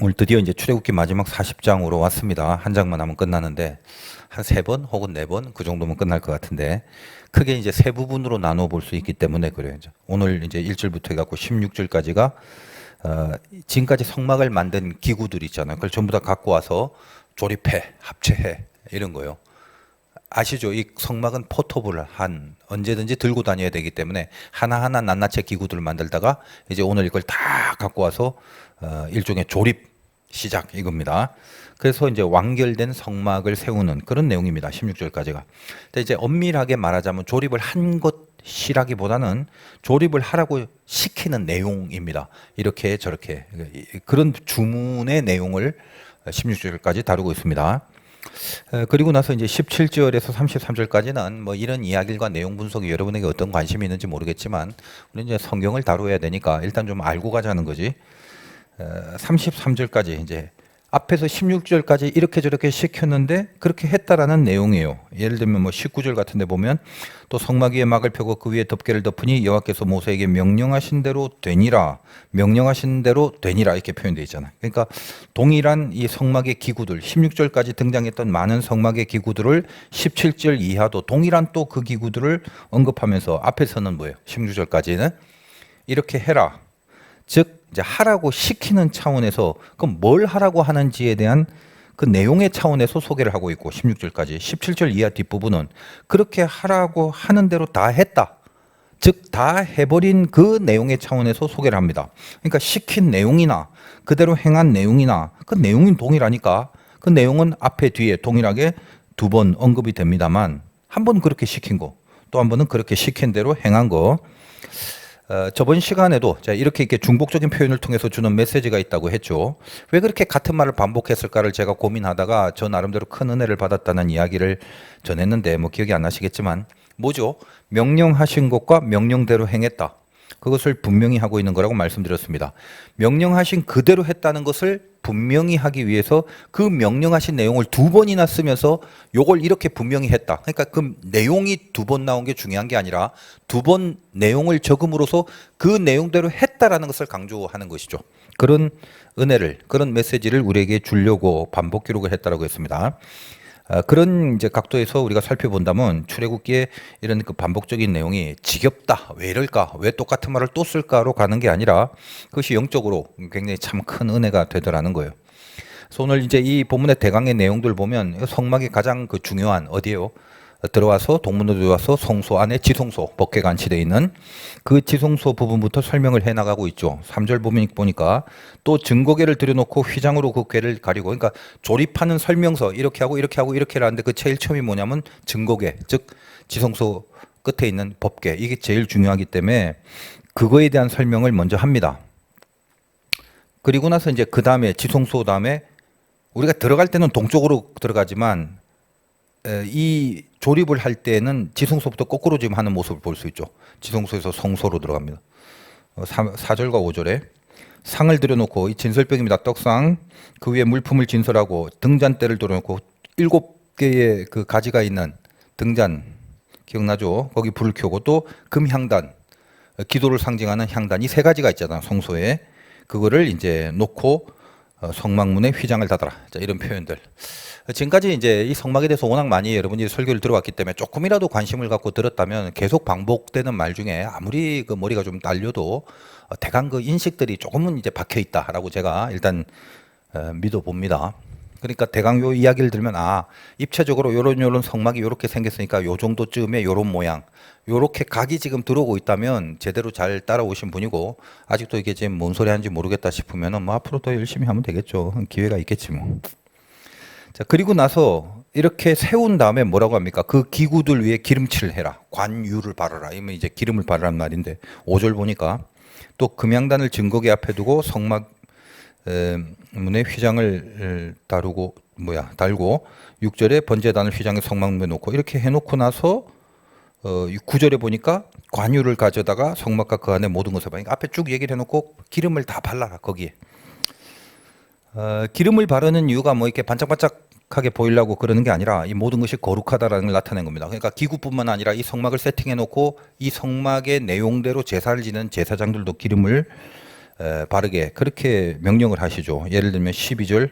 오늘 드디어 이제 출애굽기 마지막 40장으로 왔습니다. 한 장만 하면 끝나는데 한 세 번 혹은 네 번 그 정도면 끝날 것 같은데 크게 이제 세 부분으로 나눠 볼 수 있기 때문에 그래요. 이제 오늘 이제 1절부터 해갖고 16절까지가 지금까지 성막을 만든 기구들 있잖아요. 그걸 전부 다 갖고 와서 조립해, 합체해 이런 거요. 아시죠? 이 성막은 포터블 한 언제든지 들고 다녀야 되기 때문에 하나하나 낱낱이 기구들을 만들다가 이제 오늘 이걸 다 갖고 와서 일종의 조립 시작 이겁니다. 그래서 이제 완결된 성막을 세우는 그런 내용입니다. 16절까지가. 근데 이제 엄밀하게 말하자면 조립을 한 것이라기보다는 조립을 하라고 시키는 내용입니다. 이렇게 저렇게 그런 주문의 내용을 16절까지 다루고 있습니다. 그리고 나서 이제 17절에서 33절까지는 뭐 이런 이야기과 내용 분석이 여러분에게 어떤 관심이 있는지 모르겠지만 우리 이제 성경을 다루어야 되니까 일단 좀 알고 가자는 거지. 33절까지 이제 앞에서 16절까지 이렇게 저렇게 시켰는데 그렇게 했다라는 내용이에요. 예를 들면 뭐 19절 같은 데 보면 또 성막 위에 막을 펴고 그 위에 덮개를 덮으니 여호와께서 모세에게 명령하신 대로 되니라. 명령하신 대로 되니라 이렇게 표현되어 있잖아요. 그러니까 동일한 이 성막의 기구들 16절까지 등장했던 많은 성막의 기구들을 17절 이하도 동일한 또 그 기구들을 언급하면서 앞에서는 뭐예요? 16절까지는 이렇게 해라. 즉 이제 하라고 시키는 차원에서 그럼 뭘 하라고 하는지에 대한 그 내용의 차원에서 소개를 하고 있고 16절까지 17절 이하 뒷부분은 그렇게 하라고 하는 대로 다 했다. 즉 다 해버린 그 내용의 차원에서 소개를 합니다. 그러니까 시킨 내용이나 그대로 행한 내용이나 그 내용은 동일하니까 그 내용은 앞에 뒤에 동일하게 두 번 언급이 됩니다만 한 번 그렇게 시킨 거 또 한 번은 그렇게 시킨 대로 행한 거 저번 시간에도 이렇게 중복적인 표현을 통해서 주는 메시지가 있다고 했죠. 왜 그렇게 같은 말을 반복했을까를 제가 고민하다가 저 나름대로 큰 은혜를 받았다는 이야기를 전했는데 뭐 기억이 안 나시겠지만 뭐죠? 명령하신 것과 명령대로 행했다. 그것을 분명히 하고 있는 거라고 말씀드렸습니다. 명령하신 그대로 했다는 것을 분명히 하기 위해서 그 명령하신 내용을 두 번이나 쓰면서 요걸 이렇게 분명히 했다. 그러니까 그 내용이 두 번 나온 게 중요한 게 아니라 두 번 내용을 적음으로써 그 내용대로 했다라는 것을 강조하는 것이죠. 그런 은혜를, 그런 메시지를 우리에게 주려고 반복 기록을 했다라고 했습니다. 그런 이제 각도에서 우리가 살펴본다면 출애굽기에 이런 그 반복적인 내용이 지겹다, 왜 이럴까, 왜 똑같은 말을 또 쓸까로 가는 게 아니라 그것이 영적으로 굉장히 참 큰 은혜가 되더라는 거예요. 그래서 오늘 이제 이 본문의 대강의 내용들 보면 성막이 가장 그 중요한 어디에요? 들어와서 동문으로 들어와서 성소 안에 지성소 법궤가 안치되어 있는 그 지성소 부분부터 설명을 해나가고 있죠. 3절 보니까 또 증거궤를 들여놓고 휘장으로 그 궤를 가리고 그러니까 조립하는 설명서 이렇게 하고 이렇게 하고 이렇게 하는데 그 제일 처음이 뭐냐면 증거궤 즉 지성소 끝에 있는 법궤 이게 제일 중요하기 때문에 그거에 대한 설명을 먼저 합니다. 그리고 나서 이제 그 다음에 지성소 다음에 우리가 들어갈 때는 동쪽으로 들어가지만 이 조립을 할 때는 지성소부터 거꾸로 지금 하는 모습을 볼 수 있죠. 지성소에서 성소로 들어갑니다. 4절과 5절에 상을 들여놓고 이 진설병입니다. 떡상 그 위에 물품을 진설하고 등잔대를 들여놓고 7개의 그 가지가 있는 등잔 기억나죠? 거기 불을 켜고 또 금향단 기도를 상징하는 향단 이 세 가지가 있잖아요. 성소에 그거를 이제 놓고 성막문에 휘장을 닫아라. 자, 이런 표현들. 지금까지 이제 이 성막에 대해서 워낙 많이 여러분이 설교를 들어왔기 때문에 조금이라도 관심을 갖고 들었다면 계속 반복되는 말 중에 아무리 그 머리가 좀 딸려도 대강 그 인식들이 조금은 이제 박혀 있다라고 제가 일단 믿어 봅니다. 그러니까 대강 요 이야기를 들으면 입체적으로 요런 성막이 요렇게 생겼으니까 요 정도쯤에 요런 모양 요렇게 각이 지금 들어오고 있다면 제대로 잘 따라오신 분이고 아직도 이게 지금 뭔 소리 하는지 모르겠다 싶으면은 뭐 앞으로 더 열심히 하면 되겠죠. 기회가 있겠지 뭐. 자, 그리고 나서 이렇게 세운 다음에 뭐라고 합니까? 그 기구들 위에 기름칠을 해라. 관유를 바르라. 이면 이제 기름을 바르란 말인데 5절 보니까 또 금양단을 증거궤 앞에 두고 성막 문에 휘장을 달고 6절에 번제단을 휘장에 성막문에 놓고 이렇게 해놓고 나서 9절에 보니까 관유를 가져다가 성막과 그 안에 모든 것을 그러니까 앞에 쭉 얘기를 해놓고 기름을 다 발라라 거기에. 기름을 바르는 이유가 뭐 이렇게 반짝반짝하게 보이려고 그러는 게 아니라 이 모든 것이 거룩하다라는 걸 나타낸 겁니다. 그러니까 기구뿐만 아니라 이 성막을 세팅해 놓고 이 성막의 내용대로 제사를 지는 제사장들도 기름을 바르게 그렇게 명령을 하시죠. 예를 들면 12절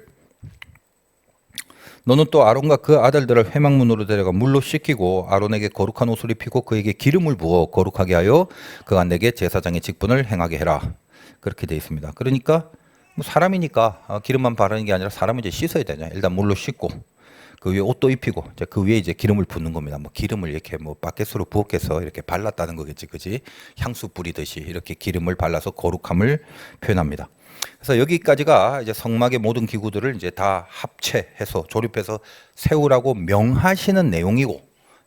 너는 또 아론과 그 아들들을 회막문으로 데려가 물로 씻기고 아론에게 거룩한 옷을 입히고 그에게 기름을 부어 거룩하게 하여 그가 내게 제사장의 직분을 행하게 해라. 그렇게 되어 있습니다. 그러니까 뭐 사람이니까 기름만 바르는 게 아니라 사람은 이제 씻어야 되냐. 일단 물로 씻고 그 위에 옷도 입히고 이제 그 위에 이제 기름을 붓는 겁니다. 뭐 기름을 이렇게 뭐 바켓으로 부었겠어 이렇게 발랐다는 거겠지, 그지? 향수 뿌리듯이 이렇게 기름을 발라서 거룩함을 표현합니다. 그래서 여기까지가 이제 성막의 모든 기구들을 이제 다 합체해서 조립해서 세우라고 명하시는 내용이고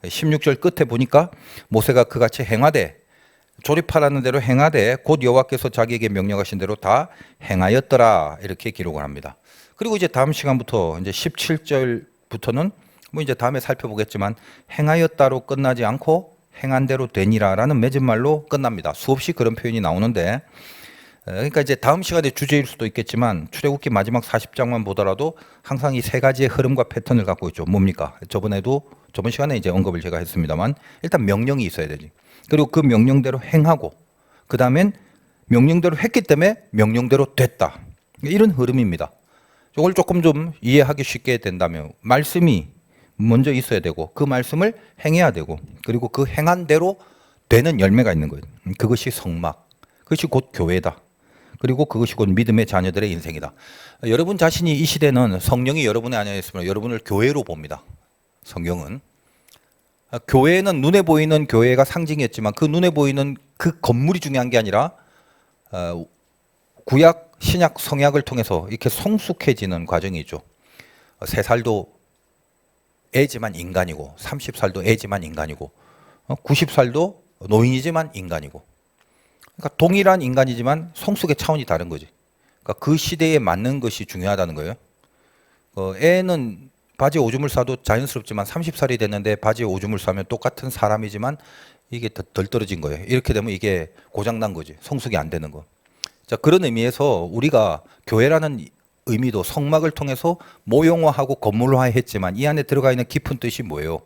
16절 끝에 보니까 모세가 그같이 행하되 조립하라는 대로 행하되 곧 여호와께서 자기에게 명령하신 대로 다 행하였더라 이렇게 기록을 합니다. 그리고 이제 다음 시간부터 이제 17절부터는 뭐 이제 다음에 살펴보겠지만 행하였다로 끝나지 않고 행한 대로 되니라라는 맺은말로 끝납니다. 수없이 그런 표현이 나오는데 그러니까 이제 다음 시간의 주제일 수도 있겠지만 출애굽기 마지막 40장만 보더라도 항상 이 세 가지의 흐름과 패턴을 갖고 있죠. 뭡니까? 저번 시간에 이제 언급을 제가 했습니다만 일단 명령이 있어야 되지. 그리고 그 명령대로 행하고 그 다음엔 명령대로 했기 때문에 명령대로 됐다. 이런 흐름입니다. 이걸 조금 좀 이해하기 쉽게 된다면 말씀이 먼저 있어야 되고 그 말씀을 행해야 되고 그리고 그 행한 대로 되는 열매가 있는 거예요. 그것이 성막, 그것이 곧 교회다. 그리고 그것이 곧 믿음의 자녀들의 인생이다. 여러분 자신이 이 시대는 성령이 여러분의 안에 있으면 여러분을 교회로 봅니다. 성경은. 교회는 눈에 보이는 교회가 상징이었지만 그 눈에 보이는 그 건물이 중요한 게 아니라 구약, 신약, 성약을 통해서 이렇게 성숙해지는 과정이 있죠. 3살도 애지만 인간이고 30살도 애지만 인간이고 90살도 노인이지만 인간이고 그러니까 동일한 인간이지만 성숙의 차원이 다른 거지. 그러니까 그 시대에 맞는 것이 중요하다는 거예요. 애는 바지에 오줌을 싸도 자연스럽지만 30살이 됐는데 바지에 오줌을 싸면 똑같은 사람이지만 이게 덜 떨어진 거예요. 이렇게 되면 이게 고장난 거지. 성숙이 안 되는 거. 자, 그런 의미에서 우리가 교회라는 의미도 성막을 통해서 모형화하고 건물화했지만 이 안에 들어가 있는 깊은 뜻이 뭐예요?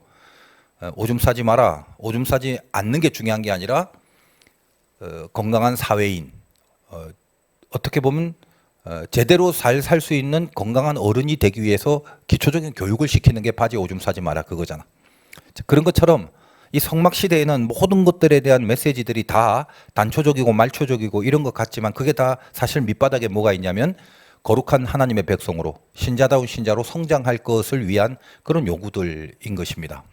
오줌 싸지 마라. 오줌 싸지 않는 게 중요한 게 아니라 건강한 사회인, 어떻게 보면 제대로 살 수 있는 건강한 어른이 되기 위해서 기초적인 교육을 시키는 게 바지에 오줌 싸지 마라 그거잖아. 그런 것처럼 이 성막 시대에는 모든 것들에 대한 메시지들이 다 단초적이고 말초적이고 이런 것 같지만 그게 다 사실 밑바닥에 뭐가 있냐면 거룩한 하나님의 백성으로 신자다운 신자로 성장할 것을 위한 그런 요구들인 것입니다.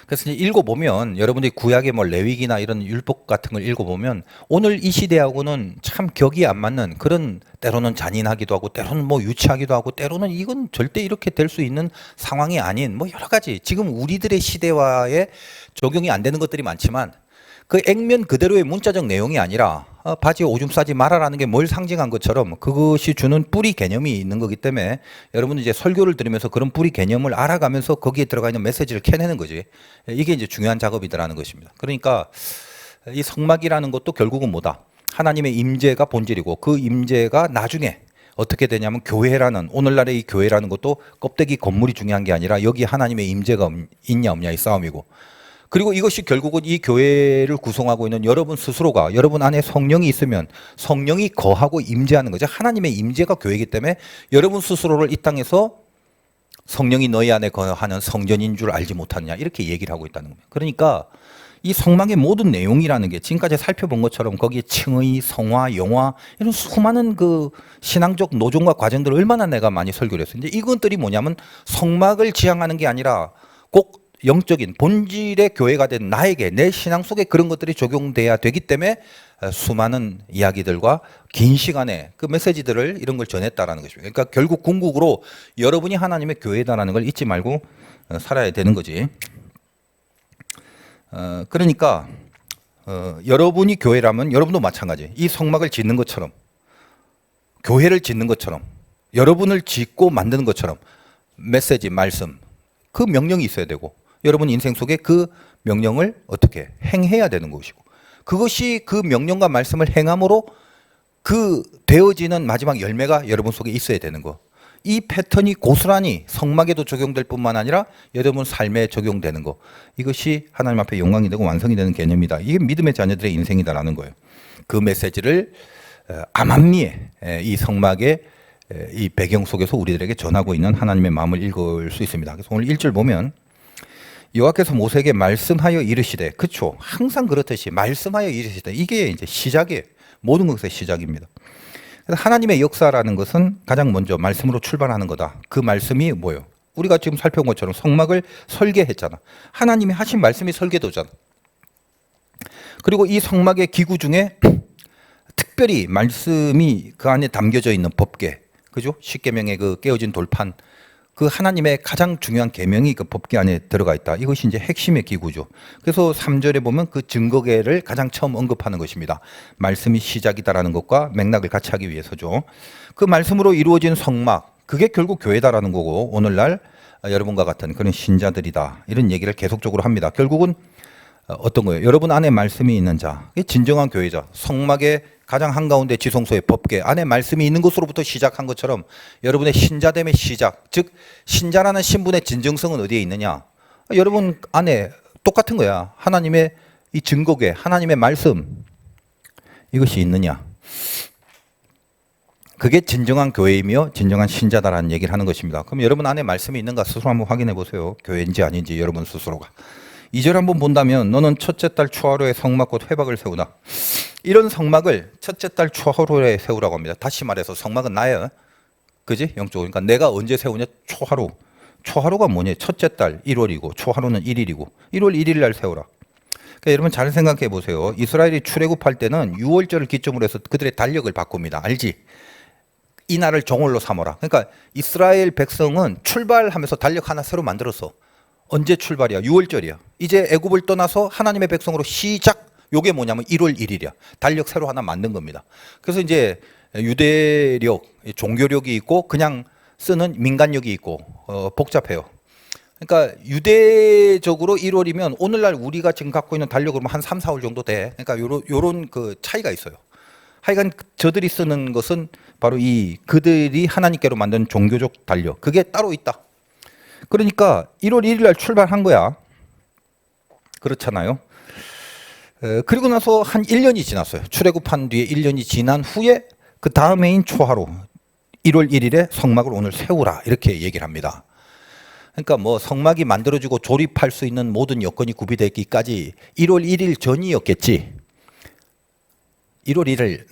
그래서 이제 읽어보면 여러분들이 구약의 뭐 레위기나 이런 율법 같은 걸 읽어보면 오늘 이 시대하고는 참 격이 안 맞는 그런 때로는 잔인하기도 하고 때로는 뭐 유치하기도 하고 때로는 이건 절대 이렇게 될 수 있는 상황이 아닌 뭐 여러 가지 지금 우리들의 시대와의 적용이 안 되는 것들이 많지만 그 액면 그대로의 문자적 내용이 아니라 바지에 오줌 싸지 말아라는 게 뭘 상징한 것처럼 그것이 주는 뿌리 개념이 있는 거기 때문에 여러분은 이제 설교를 들으면서 그런 뿌리 개념을 알아가면서 거기에 들어가 있는 메시지를 캐내는 거지. 이게 이제 중요한 작업이더라는 것입니다. 그러니까 이 성막이라는 것도 결국은 뭐다? 하나님의 임재가 본질이고 그 임재가 나중에 어떻게 되냐면 교회라는 오늘날의 이 교회라는 것도 껍데기 건물이 중요한 게 아니라 여기 하나님의 임재가 있냐 없냐의 싸움이고 그리고 이것이 결국은 이 교회를 구성하고 있는 여러분 스스로가 여러분 안에 성령이 있으면 성령이 거하고 임재하는 거죠. 하나님의 임재가 교회이기 때문에 여러분 스스로를 이 땅에서 성령이 너희 안에 거하는 성전인 줄 알지 못하느냐 이렇게 얘기를 하고 있다는 겁니다. 그러니까 이 성막의 모든 내용이라는 게 지금까지 살펴본 것처럼 거기에 칭의, 성화, 영화 이런 수많은 그 신앙적 노종과 과정들을 얼마나 내가 많이 설교를 했어요. 이제 이것들이 뭐냐면 성막을 지향하는 게 아니라 꼭 영적인 본질의 교회가 된 나에게 내 신앙 속에 그런 것들이 적용돼야 되기 때문에 수많은 이야기들과 긴 시간에 그 메시지들을 이런 걸 전했다라는 것입니다. 그러니까 결국 궁극으로 여러분이 하나님의 교회다라는 걸 잊지 말고 살아야 되는 거지. 그러니까 여러분이 교회라면 여러분도 마찬가지. 이 성막을 짓는 것처럼 교회를 짓는 것처럼 여러분을 짓고 만드는 것처럼 메시지, 말씀 그 명령이 있어야 되고 여러분 인생 속에 그 명령을 어떻게 행해야 되는 것이고 그것이 그 명령과 말씀을 행함으로 그 되어지는 마지막 열매가 여러분 속에 있어야 되는 거. 이 패턴이 고스란히 성막에도 적용될 뿐만 아니라 여러분 삶에 적용되는 거. 이것이 하나님 앞에 영광이 되고 완성이 되는 개념이다. 이게 믿음의 자녀들의 인생이다라는 거예요. 그 메시지를 암암리에 이 성막의 이 배경 속에서 우리들에게 전하고 있는 하나님의 마음을 읽을 수 있습니다. 그래서 오늘 1절 보면 여호와께서 모세에게 말씀하여 이르시되, 그렇죠? 항상 그렇듯이 말씀하여 이르시되, 이게 이제 시작이에요. 모든 것의 시작입니다. 그래서 하나님의 역사라는 것은 가장 먼저 말씀으로 출발하는 거다. 그 말씀이 뭐예요? 우리가 지금 살펴본 것처럼 성막을 설계했잖아. 하나님이 하신 말씀이 설계도잖아. 그리고 이 성막의 기구 중에 특별히 말씀이 그 안에 담겨져 있는 법궤, 그죠? 십계명의 그 깨어진 돌판, 그 하나님의 가장 중요한 계명이 그 법궤 안에 들어가 있다. 이것이 이제 핵심의 기구죠. 그래서 3절에 보면 그 증거궤를 가장 처음 언급하는 것입니다. 말씀이 시작이다라는 것과 맥락을 같이 하기 위해서죠. 그 말씀으로 이루어진 성막, 그게 결국 교회다라는 거고, 오늘날 여러분과 같은 그런 신자들이다, 이런 얘기를 계속적으로 합니다. 결국은 어떤 거예요? 여러분 안에 말씀이 있는 자, 이게 진정한 교회자. 성막의 가장 한가운데 지성소의 법궤 안에 말씀이 있는 것으로부터 시작한 것처럼 여러분의 신자됨의 시작, 즉 신자라는 신분의 진정성은 어디에 있느냐? 여러분 안에 똑같은 거야. 하나님의 이 증거궤, 하나님의 말씀, 이것이 있느냐? 그게 진정한 교회이며 진정한 신자다라는 얘기를 하는 것입니다. 그럼 여러분 안에 말씀이 있는가 스스로 한번 확인해 보세요. 교회인지 아닌지 여러분 스스로가. 2절 한번 본다면 너는 첫째 달 초하루에 성막 곧 회박을 세우나. 이런 성막을 첫째 달 초하루에 세우라고 합니다. 다시 말해서 성막은 나야. 그지? 영적으로. 그러니까 내가 언제 세우냐? 초하루. 초하루가 뭐냐? 첫째 달 1월이고 초하루는 1일이고 1월 1일 날 세우라. 그러니까 여러분 잘 생각해 보세요. 이스라엘이 출애굽할 때는 6월절을 기점으로 해서 그들의 달력을 바꿉니다. 알지? 이 날을 정월로 삼어라. 그러니까 이스라엘 백성은 출발하면서 달력 하나 새로 만들었어. 언제 출발이야? 6월절이야. 이제 애굽을 떠나서 하나님의 백성으로 시작. 요게 뭐냐면 1월 1일이야. 달력 새로 하나 만든 겁니다. 그래서 이제 유대력, 종교력이 있고 그냥 쓰는 민간력이 있고 복잡해요. 그러니까 유대적으로 1월이면 오늘날 우리가 지금 갖고 있는 달력으로 한 3, 4월 정도 돼. 그러니까 요런 그 차이가 있어요. 하여간 저들이 쓰는 것은 바로 이 그들이 하나님께로 만든 종교적 달력. 그게 따로 있다. 그러니까 1월 1일 날 출발한 거야. 그렇잖아요. 그리고 나서 한 1년이 지났어요. 출애굽한 뒤에 1년이 지난 후에 그 다음 해인 초하루 1월 1일에 성막을 오늘 세우라, 이렇게 얘기를 합니다. 그러니까 뭐 성막이 만들어지고 조립할 수 있는 모든 여건이 구비되기까지 1월 1일 전이었겠지. 1월 1일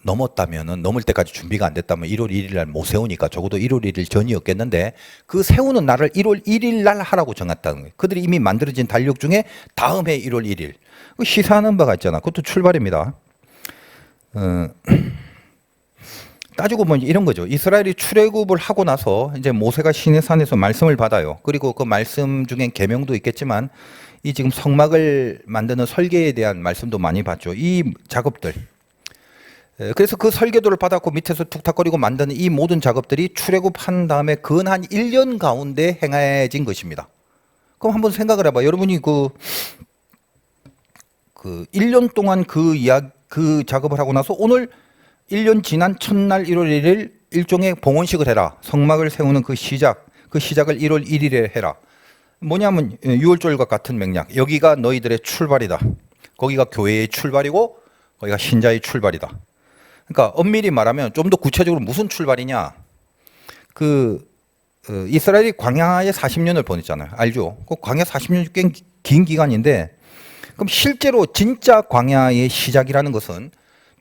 넘었다면은, 넘을 때까지 준비가 안 됐다면 1월 1일 날 못 세우니까 적어도 1월 1일 전이었겠는데 그 세우는 날을 1월 1일 날 하라고 정했다는 거예요. 그들이 이미 만들어진 달력 중에 다음 해 1월 1일. 시사하는 바가 있잖아. 그것도 출발입니다. 따지고 보면 이런 거죠. 이스라엘이 출애굽을 하고 나서 이제 모세가 시내산에서 말씀을 받아요. 그리고 그 말씀 중엔 계명도 있겠지만 이 지금 성막을 만드는 설계에 대한 말씀도 많이 봤죠. 이 작업들. 그래서 그 설계도를 받았고 밑에서 툭탁거리고 만드는 이 모든 작업들이 출애굽한 다음에 근 한 1년 가운데 행해진 것입니다. 그럼 한번 생각을 해봐. 여러분이 그 1년 동안 그 작업을 하고 나서 오늘 1년 지난 첫날 1월 1일 일종의 봉헌식을 해라. 성막을 세우는 그 시작을 1월 1일에 해라. 뭐냐면 6월절과 같은 맥락. 여기가 너희들의 출발이다. 거기가 교회의 출발이고 거기가 신자의 출발이다. 그러니까 엄밀히 말하면 좀 더 구체적으로 무슨 출발이냐. 이스라엘이 광야에 40년을 보냈잖아요. 알죠? 그 광야 40년이 꽤 긴 기간인데 그럼 실제로 진짜 광야의 시작이라는 것은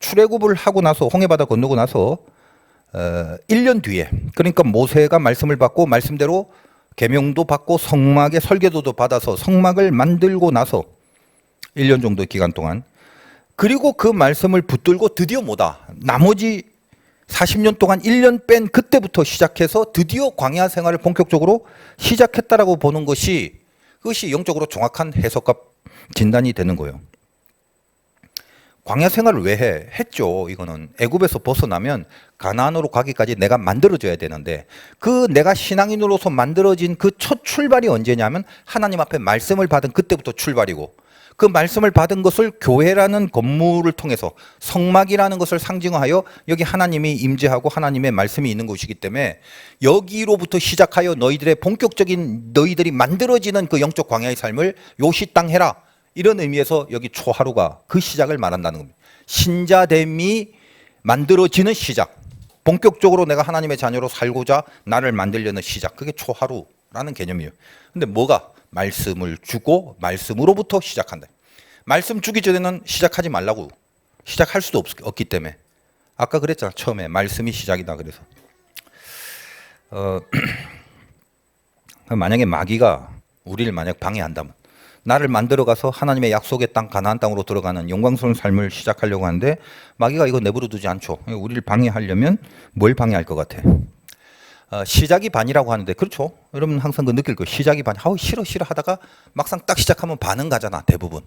출애굽을 하고 나서 홍해바다 건너고 나서 1년 뒤에, 그러니까 모세가 말씀을 받고 말씀대로 계명도 받고 성막의 설계도도 받아서 성막을 만들고 나서 1년 정도 기간 동안, 그리고 그 말씀을 붙들고 드디어 뭐다? 나머지 40년 동안 1년 뺀 그때부터 시작해서 드디어 광야 생활을 본격적으로 시작했다라고 보는 그것이 영적으로 정확한 해석과 진단이 되는 거예요. 광야 생활을 왜 해? 했죠. 이거는 애굽에서 벗어나면 가나안으로 가기까지 내가 만들어줘야 되는데 그 내가 신앙인으로서 만들어진 그 첫 출발이 언제냐면 하나님 앞에 말씀을 받은 그때부터 출발이고, 그 말씀을 받은 것을 교회라는 건물을 통해서 성막이라는 것을 상징하여 여기 하나님이 임재하고 하나님의 말씀이 있는 곳이기 때문에 여기로부터 시작하여 너희들의 본격적인 너희들이 만들어지는 그 영적 광야의 삶을 요시 땅 해라. 이런 의미에서 여기 초하루가 그 시작을 말한다는 겁니다. 신자됨이 만들어지는 시작. 본격적으로 내가 하나님의 자녀로 살고자 나를 만들려는 시작. 그게 초하루라는 개념이에요. 근데 뭐가? 말씀을 주고 말씀으로부터 시작한다. 말씀 주기 전에는 시작하지 말라고. 시작할 수도 없기 때문에. 아까 그랬잖아. 처음에 말씀이 시작이다 그래서. 만약에 마귀가 우리를 만약 방해한다면, 나를 만들어 가서 하나님의 약속의 땅 가나안 땅으로 들어가는 영광스러운 삶을 시작하려고 하는데 마귀가 이거 내버려 두지 않죠. 우리를 방해하려면 뭘 방해할 것 같아? 시작이 반이라고 하는데, 그렇죠? 여러분 항상 그 느낄 거예요. 시작이 반. 싫어 하다가 막상 딱 시작하면 반은 가잖아. 대부분.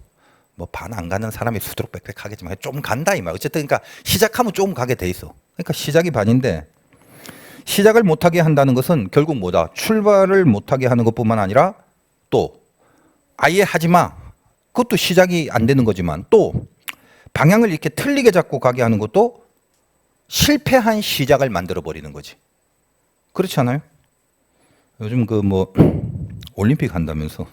뭐 반 안 가는 사람이 수두룩 빽빽하겠지만 좀 간다 이 말. 어쨌든 그러니까 시작하면 조금 가게 돼 있어. 그러니까 시작이 반인데, 시작을 못하게 한다는 것은 결국 뭐다? 출발을 못하게 하는 것뿐만 아니라 또 아예 하지 마. 그것도 시작이 안 되는 거지만, 또 방향을 이렇게 틀리게 잡고 가게 하는 것도 실패한 시작을 만들어 버리는 거지. 그렇지 않아요? 요즘 그 뭐 올림픽 한다면서